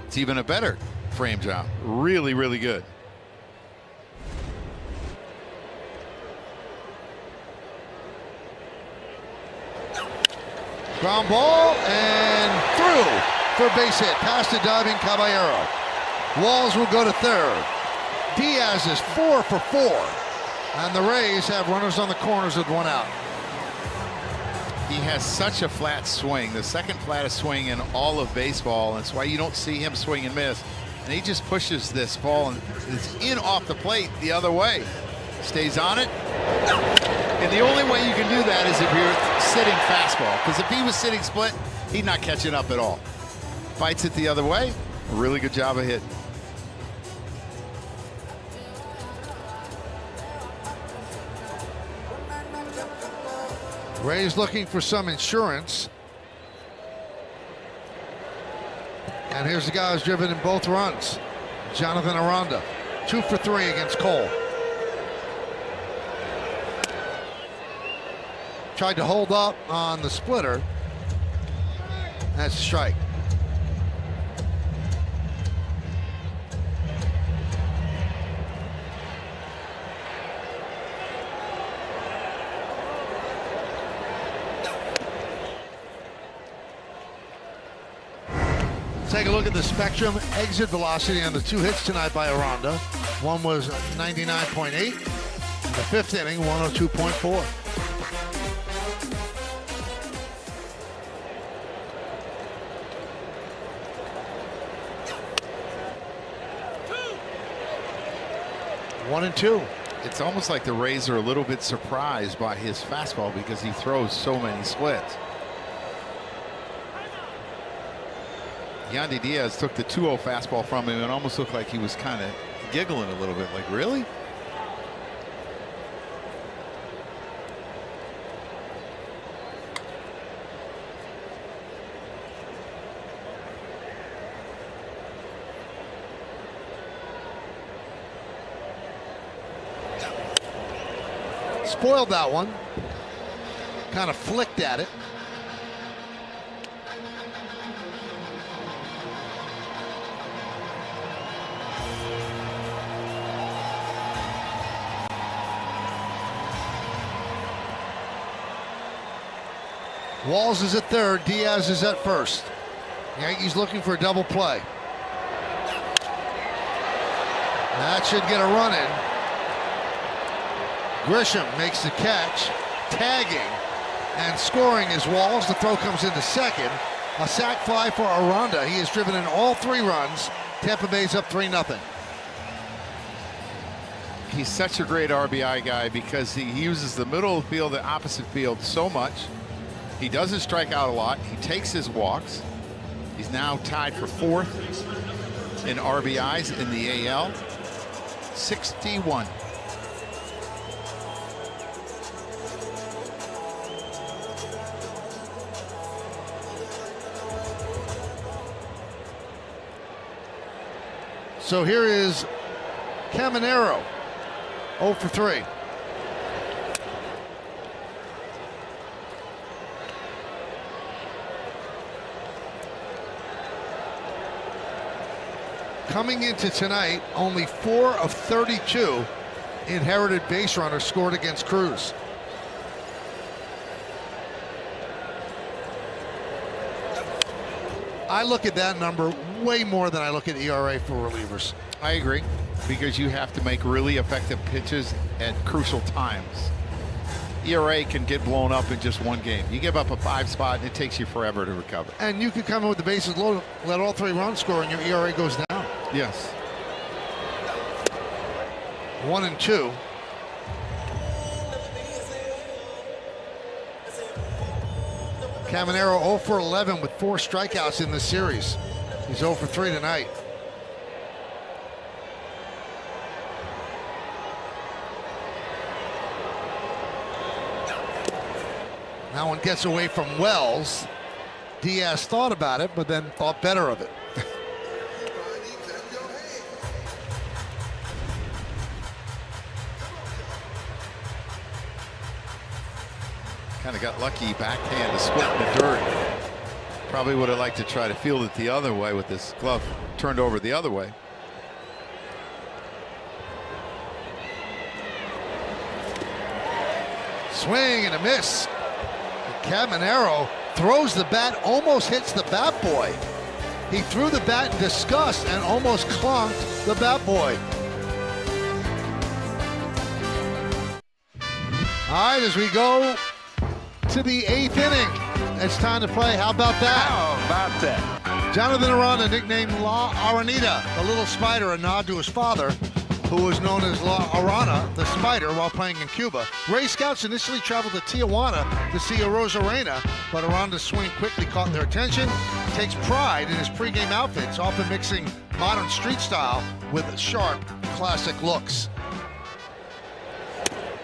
It's even a better frame job. Really, really good. Ground ball and through for a base hit past the diving Caballero. Walls will go to third. Diaz is 4 for 4, and the Rays have runners on the corners with 1 out. He has such a flat swing, the second flattest swing in all of baseball. That's why you don't see him swing and miss. And he just pushes this ball and it's in off the plate the other way. Stays on it. And the only way you can do that is if you're sitting fastball, because if he was sitting split, he's not catching up at all. Fights it the other way. A really good job of hitting. Rays looking for some insurance. And here's the guy who's driven in both runs, Jonathan Aranda. 2 for 3 against Cole. Tried to hold up on the splitter. That's a strike. Take a look at the spectrum exit velocity on the 2 hits tonight by Aranda. One was 99.8. In the 5th inning, 102.4. One and two. It's almost like the Rays are a little bit surprised by his fastball because he throws so many splits. Yandy Diaz took the 2-0 fastball from him and almost looked like he was kind of giggling a little bit, like, really? Spoiled that one. Kind of flicked at it. Walls is at third, Diaz is at first. Yankees looking for a double play. That should get a run in. Grisham makes the catch, tagging and scoring is Walls. The throw comes into second. A sac fly for Aranda. He has driven in all 3 runs. Tampa Bay's up 3-0. He's such a great RBI guy because he uses the middle of the field, the opposite field so much. He doesn't strike out a lot. He takes his walks. He's now tied for 4th in RBIs in the AL. 61. So here is Caminero, 0 for 3. Coming into tonight, only 4 of 32 inherited base runners scored against Cruz. I look at that number way more than I look at ERA for relievers. I agree, because you have to make really effective pitches at crucial times. ERA can get blown up in just one game. You give up a 5 spot and it takes you forever to recover. And you can come in with the bases loaded, let all 3 runs score, and your ERA goes down. Yes. 1 and 2. Caminero 0 for 11 with 4 strikeouts in this series. He's 0 for 3 tonight. That one gets away from Wells. Diaz thought about it, but then thought better of it. Kind of got lucky backhand to split in the dirt. Probably would have liked to try to field it the other way with this glove turned over the other way. Swing and a miss. Caminero throws the bat, almost hits the bat boy. He threw the bat in disgust and almost clunked the bat boy. All right, as we go to the 8th inning, it's time to play. How about that? How about that? Jonathan Aranda, nicknamed La Aranita, the little spider, a nod to his father, who was known as La Arana, the spider, while playing in Cuba. Ray scouts initially traveled to Tijuana to see a Rosarena, but Aranda's swing quickly caught their attention. He takes pride in his pregame outfits, often mixing modern street style with sharp, classic looks.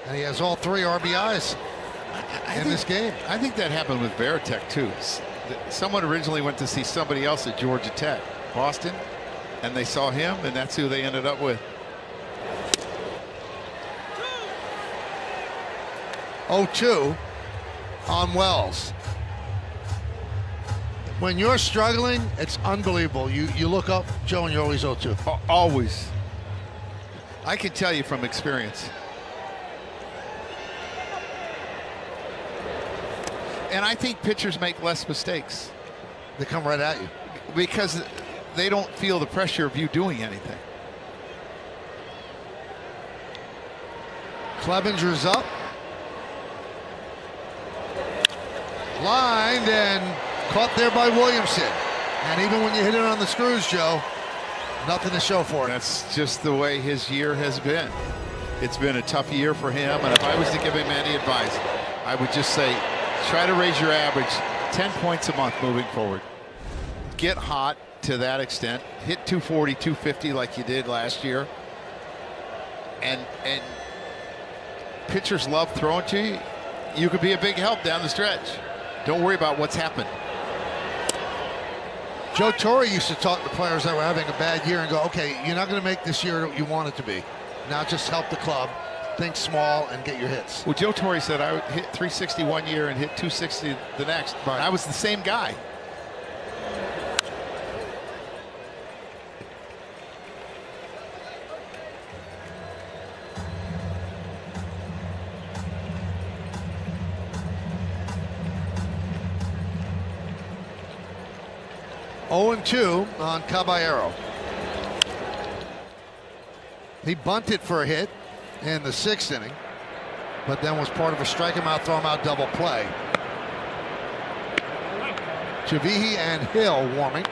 And he has all 3 RBIs in this game. I think that happened with Veritek too. Someone originally went to see somebody else at Georgia Tech, Boston, and they saw him, and that's who they ended up with. 0-2 on Wells. When you're struggling, it's unbelievable. You look up, Joe, and you're always 0-2. Always. I can tell you from experience. And I think pitchers make less mistakes. They come right at you. Because they don't feel the pressure of you doing anything. Clevenger's up. Lined and caught there by Williamson. And even when you hit it on the screws, Joe, nothing to show for it. That's just the way his year has been. It's been a tough year for him, and if I was to give him any advice, I would just say, try to raise your average 10 points a month moving forward. Get hot to that extent. Hit 240, 250 like you did last year. And pitchers love throwing to you. You could be a big help down the stretch. Don't worry about what's happened. Joe Torre used to talk to players that were having a bad year and go, okay, you're not going to make this year what you want it to be. Now just help the club. Think small and get your hits. Well, Joe Torre said I would hit 360 one year and hit 260 the next. Right. I was the same guy. Oh, 2 on Caballero. He bunted for a hit in the 6th inning, but then was part of a strike him out, throw him out double play. Chavihi and Hill warming.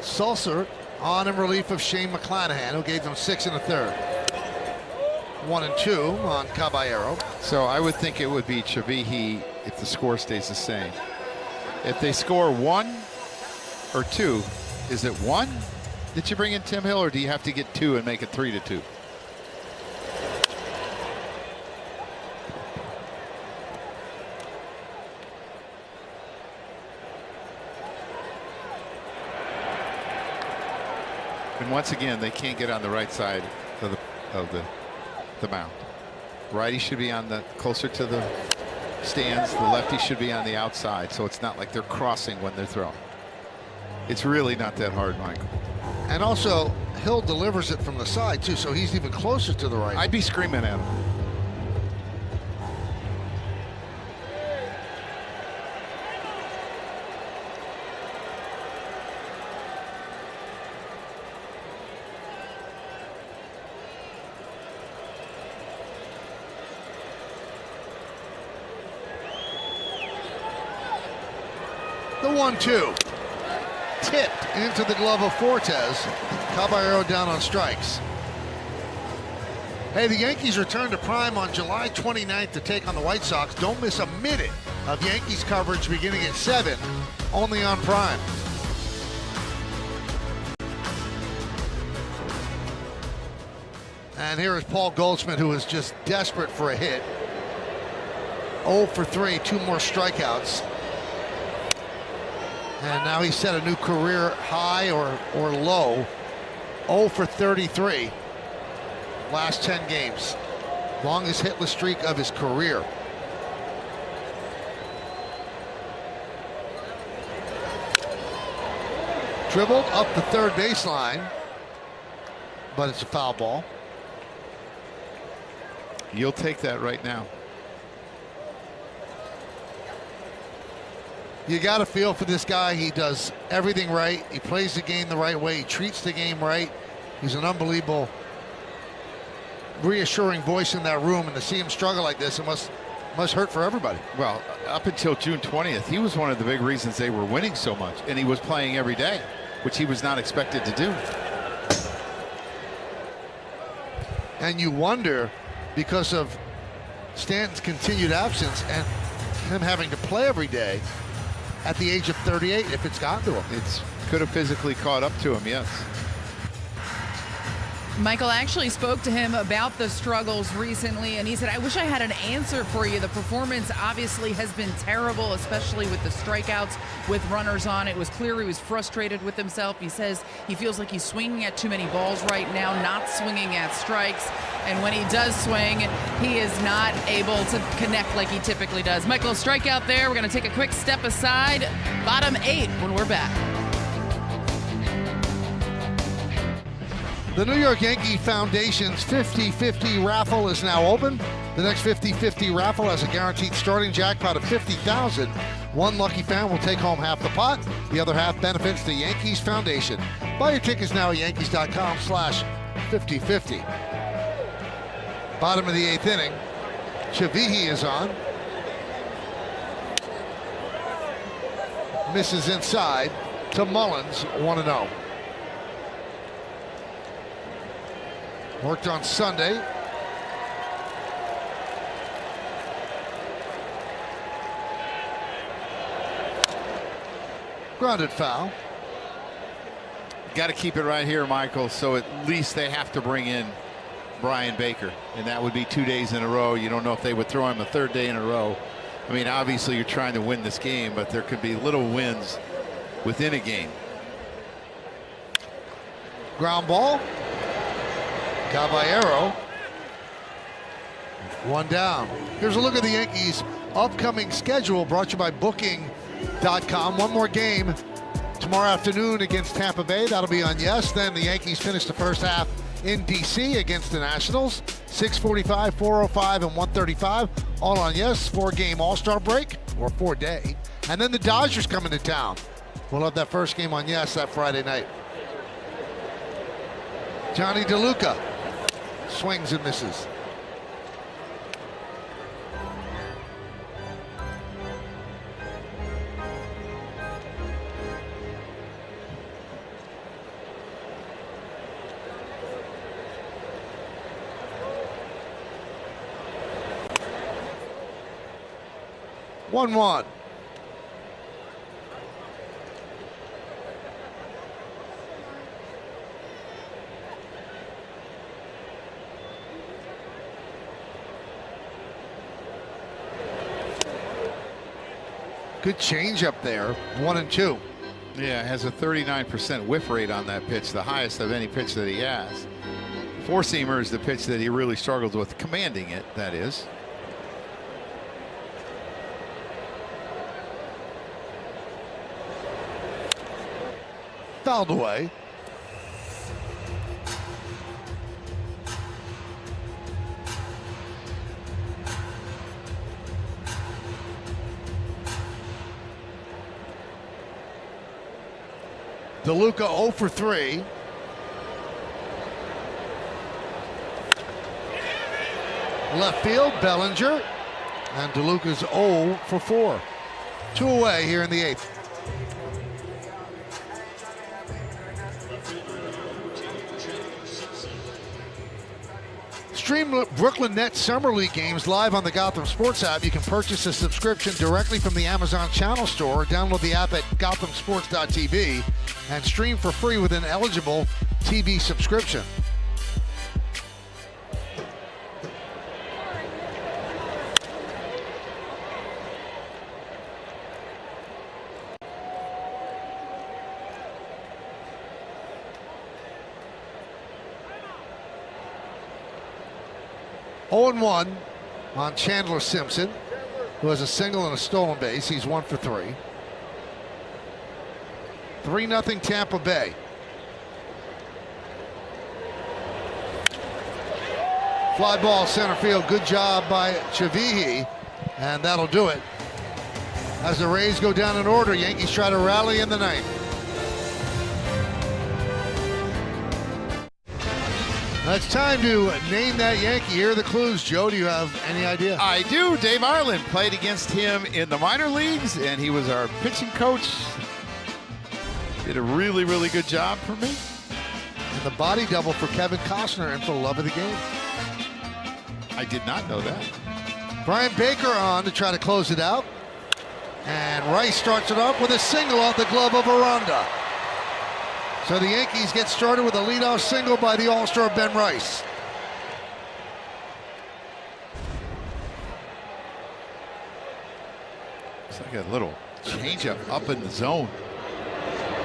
Sulser on in relief of Shane McClanahan, who gave them 6 1/3. 1-2 on Caballero. So I would think it would be Chavihi if the score stays the same. If they score 1 or 2, is it 1 that you bring in Tim Hill, or do you have to get 2 and make it 3-2? And once again, they can't get on the right side of the mound. Righty should be on the closer to the stands. The lefty should be on the outside, so it's not like they're crossing when they're throwing. It's really not that hard, Michael. And also, Hill delivers it from the side too, so he's even closer to the right. I'd be screaming at him. The 1-2. Tipped into the glove of Fortes. Caballero down on strikes. Hey, the Yankees return to Prime on July 29th to take on the White Sox. Don't miss a minute of Yankees coverage beginning at 7, only on Prime. And here is Paul Goldschmidt, who is just desperate for a hit. 0 for 3, 2 more strikeouts. And now he set a new career high or low. 0 for 33. Last 10 games. Longest hitless streak of his career. Dribbled up the third baseline, but it's a foul ball. You'll take that right now. You got to feel for this guy. He does everything right. He plays the game the right way. He treats the game right. He's an unbelievable, reassuring voice in that room. And to see him struggle like this, it must hurt for everybody. Well, up until June 20th, he was one of the big reasons they were winning so much. And he was playing every day, which he was not expected to do. And you wonder, because of Stanton's continued absence and him having to play every day at the age of 38, if it's gotten to him. It's could have physically caught up to him, yes. Michael actually spoke to him about the struggles recently, and he said, I wish I had an answer for you. The performance obviously has been terrible, especially with the strikeouts with runners on. It was clear he was frustrated with himself. He says he feels like he's swinging at too many balls right now, not swinging at strikes. And when he does swing, he is not able to connect like he typically does. Michael, a strikeout there. We're going to take a quick step aside. Bottom 8 when we're back. The New York Yankee Foundation's 50-50 raffle is now open. The next 50-50 raffle has a guaranteed starting jackpot of $50,000. One lucky fan will take home half the pot. The other half benefits the Yankees Foundation. Buy your tickets now at Yankees.com/50-50. Bottom of the 8th inning. Chavihi is on. Misses inside to Mullins, 1-0. Worked on Sunday. Grounded foul. Got to keep it right here, Michael, so at least they have to bring in Brian Baker, and that would be 2 days in a row. You don't know if they would throw him a third day in a row. I mean, obviously you're trying to win this game, but there could be little wins within a game. Ground ball. Caballero. One down. Here's a look at the Yankees' upcoming schedule, brought to you by Booking.com. One more game tomorrow afternoon against Tampa Bay. That'll be on Yes. Then the Yankees finish the first half in D.C. against the Nationals. 6:45, 4:05, and 1:35. All on Yes. 4-game All-Star break, or 4-day. And then the Dodgers come into town. We'll have that first game on Yes that Friday night. Johnny DeLuca. Swings and misses. One. Good change up there, 1-2. Yeah, has a 39% whiff rate on that pitch, the highest of any pitch that he has. Four-seamer is the pitch that he really struggles with, commanding it, that is. Fouled away. DeLuca 0 for 3. Left field, Bellinger. And DeLuca's 0 for 4. 2 away here in the 8th. Stream Brooklyn Nets Summer League games live on the Gotham Sports app. You can purchase a subscription directly from the Amazon Channel Store. Download the app at gothamsports.tv and stream for free with an eligible TV subscription. (0-1) on Chandler Simpson, who has a single and a stolen base. He's 1 for 3. 3-0 Tampa Bay. Fly ball center field. Good job by Chavihi, and that'll do it. As the Rays go down in order, Yankees try to rally in the ninth. It's time to name that Yankee. Here are the clues. Joe, do you have any idea? I do. Dave Ireland played against him in the minor leagues, and he was our pitching coach. Did a really good job for me. And the body double for Kevin Costner and for love of the game. I did not know that. Brian Baker on to try to close it out. And Rice starts it off with a single off the glove of Aranda. So the Yankees get started with a leadoff single by the All-Star Ben Rice. It's like a little changeup up in the zone.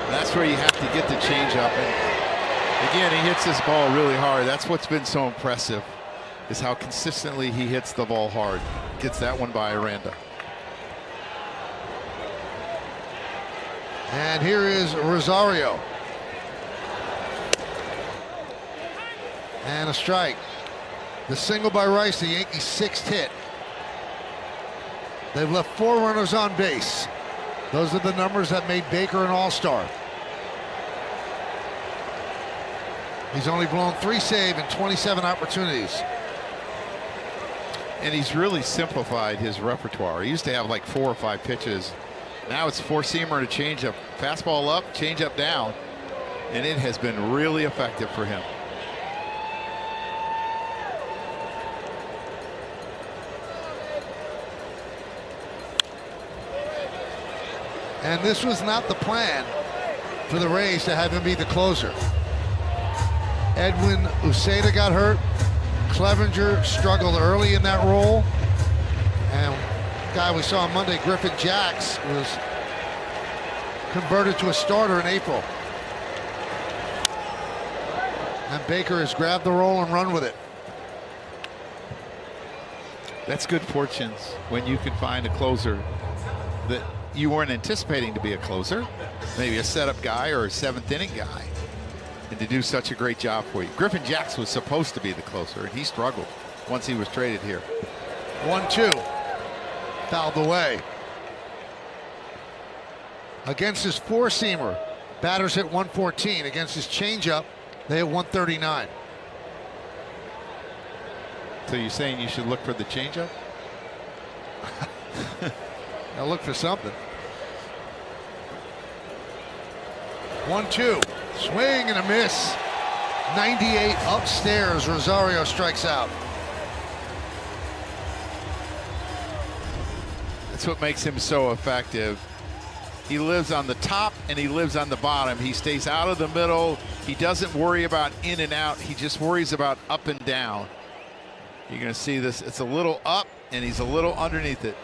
That's where you have to get the changeup. And again, he hits this ball really hard. That's what's been so impressive, is how consistently he hits the ball hard. Gets that one by Aranda. And here is Rosario. And a strike. The single by Rice, the Yankees' 6th hit. They've left 4 runners on base. Those are the numbers that made Baker an All-Star. He's only blown 3 saves in 27 opportunities. And he's really simplified his repertoire. He used to have like 4 or 5 pitches. Now it's four-seamer and a changeup. Fastball up, changeup down. And it has been really effective for him. And this was not the plan for the Rays to have him be the closer. Edwin Uceda got hurt. Clevenger struggled early in that role. And the guy we saw on Monday, Griffin Jacks, was converted to a starter in April. And Baker has grabbed the role and run with it. That's good fortunes when you can find a closer that you weren't anticipating to be a closer, maybe a setup guy or a 7th inning guy, and to do such a great job for you. Griffin Jacks was supposed to be the closer, and he struggled once he was traded here. 1-2. Fouled away. Against his four-seamer, batters hit 114. Against his changeup, they hit 139. So you're saying you should look for the changeup? I'll look for something. 1-2. Swing and a miss. 98 upstairs. Rosario strikes out. That's what makes him so effective. He lives on the top and he lives on the bottom. He stays out of the middle. He doesn't worry about in and out. He just worries about up and down. You're going to see this. It's a little up and he's a little underneath it.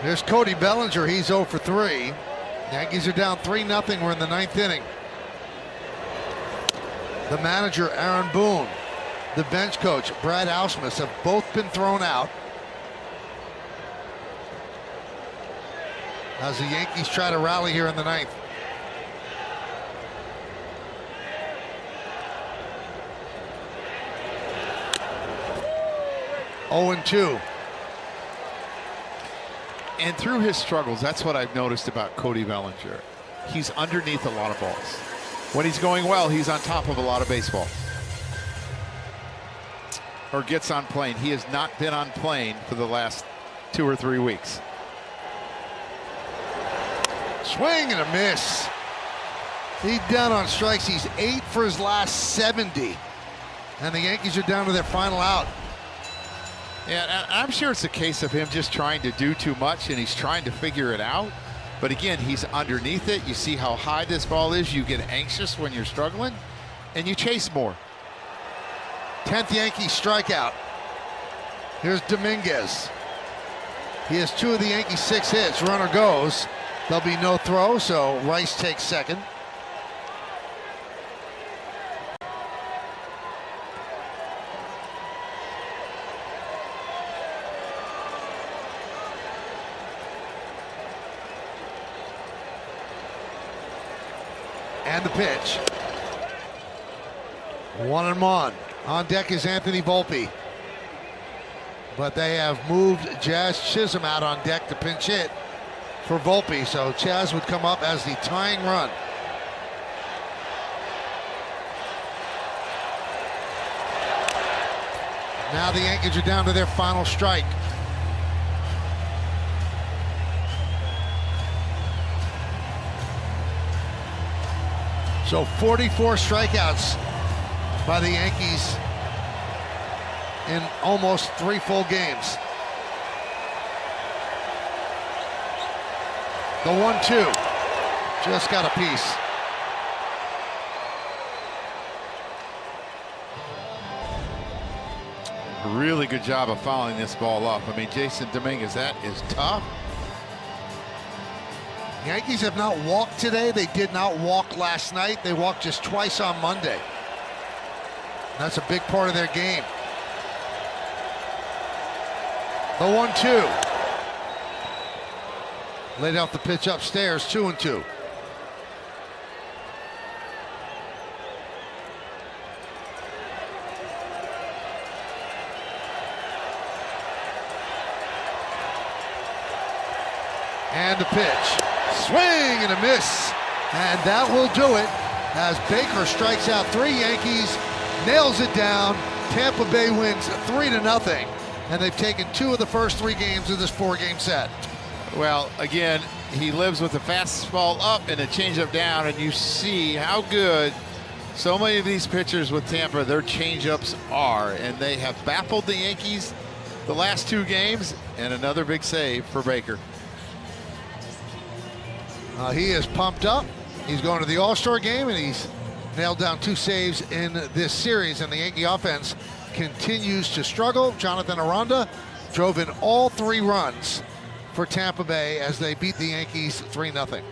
There's Cody Bellinger. He's 0 for 3. Yankees are down 3-0. We're in the 9th inning. The manager, Aaron Boone, the bench coach, Brad Ausmus, have both been thrown out as the Yankees try to rally here in the 9th. Oh, 2. And through his struggles, that's what I've noticed about Cody Bellinger. He's underneath a lot of balls. When he's going well, he's on top of a lot of baseballs. Or gets on plane. He has not been on plane for the last 2 or 3 weeks. Swing and a miss. He's down on strikes. He's 8 for his last 70. And the Yankees are down to their final out. Yeah, I'm sure it's a case of him just trying to do too much and he's trying to figure it out. But again, he's underneath it. You see how high this ball is. You get anxious when you're struggling and you chase more. 10th Yankees strikeout. Here's Dominguez. He has 2 of the Yankees' 6 hits. Runner goes. There'll be no throw, so Rice takes second. And the pitch. 1-1. On deck is Anthony Volpe. But they have moved Jazz Chisholm out on deck to pinch hit for Volpe. So Chaz would come up as the tying run. Now the Yankees are down to their final strike. So 44 strikeouts by the Yankees in almost 3 full games. The 1-2 just got a piece. Really good job of fouling this ball up. I mean, Jason Dominguez, that is tough. Yankees have not walked today. They did not walk last night. They walked just twice on Monday. That's a big part of their game. The 1-2. Laid out the pitch upstairs, 2-2. And the pitch. Swing and a miss. And that will do it as Baker strikes out 3. Yankees nails it down. Tampa Bay wins 3-0. And they've taken 2 of the first 3 games of this 4-game set. Well, again, he lives with the fastball up and a changeup down, and you see how good so many of these pitchers with Tampa, their changeups are, and they have baffled the Yankees the last 2 games, and another big save for Baker. He is pumped up. He's going to the All-Star game, and he's nailed down 2 saves in this series, and the Yankee offense continues to struggle. Jonathan Aranda drove in all 3 runs for Tampa Bay as they beat the Yankees 3-0.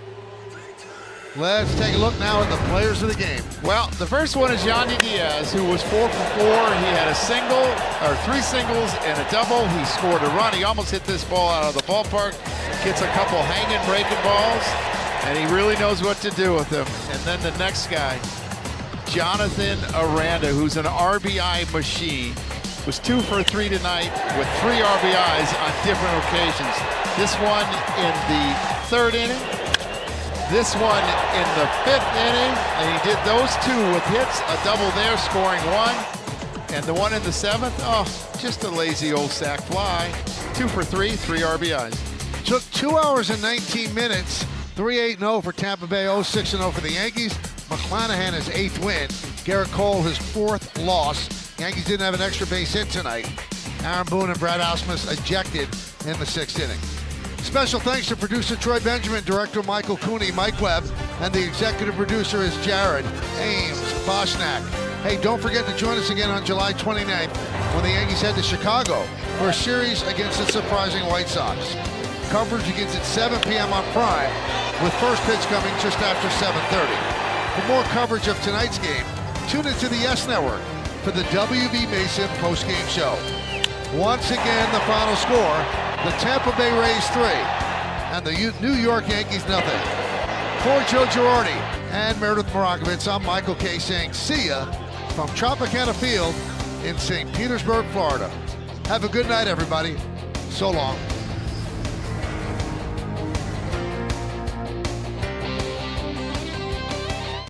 Let's take a look now at the players of the game. Well, the first one is Yandy Diaz, who was 4 for 4. He had a single, or 3 singles and a double. He scored a run. He almost hit this ball out of the ballpark. Gets a couple hanging, breaking balls, and he really knows what to do with them. And then the next guy, Jonathan Aranda, who's an RBI machine, was 2 for 3 tonight with 3 RBIs on different occasions. This one in the 3rd inning, this one in the 5th inning, and he did those 2 with hits, a double there, scoring 1, and the one in the 7th, oh, just a lazy old sac fly. 2 for 3, 3 RBIs. Took 2 hours and 19 minutes. 3-8-0 for Tampa Bay, 0-6-0 for the Yankees. McClanahan his 8th win. Garrett Cole his 4th loss. Yankees didn't have an extra base hit tonight. Aaron Boone and Brad Ausmus ejected in the 6th inning. Special thanks to producer Troy Benjamin, director Michael Cooney, Mike Webb, and the executive producer is Jared Ames Boschnack. Hey, don't forget to join us again on July 29th when the Yankees head to Chicago for a series against the surprising White Sox. Coverage begins at 7 p.m. on Prime, with first pitch coming just after 7:30. For more coverage of tonight's game, tune into the Yes Network for the W.B. Mason postgame show. Once again, the final score, the Tampa Bay Rays 3 and the New York Yankees 0. For Joe Girardi and Meredith Morakovitz, I'm Michael Kay saying see ya from Tropicana Field in St. Petersburg, Florida. Have a good night, everybody. So long.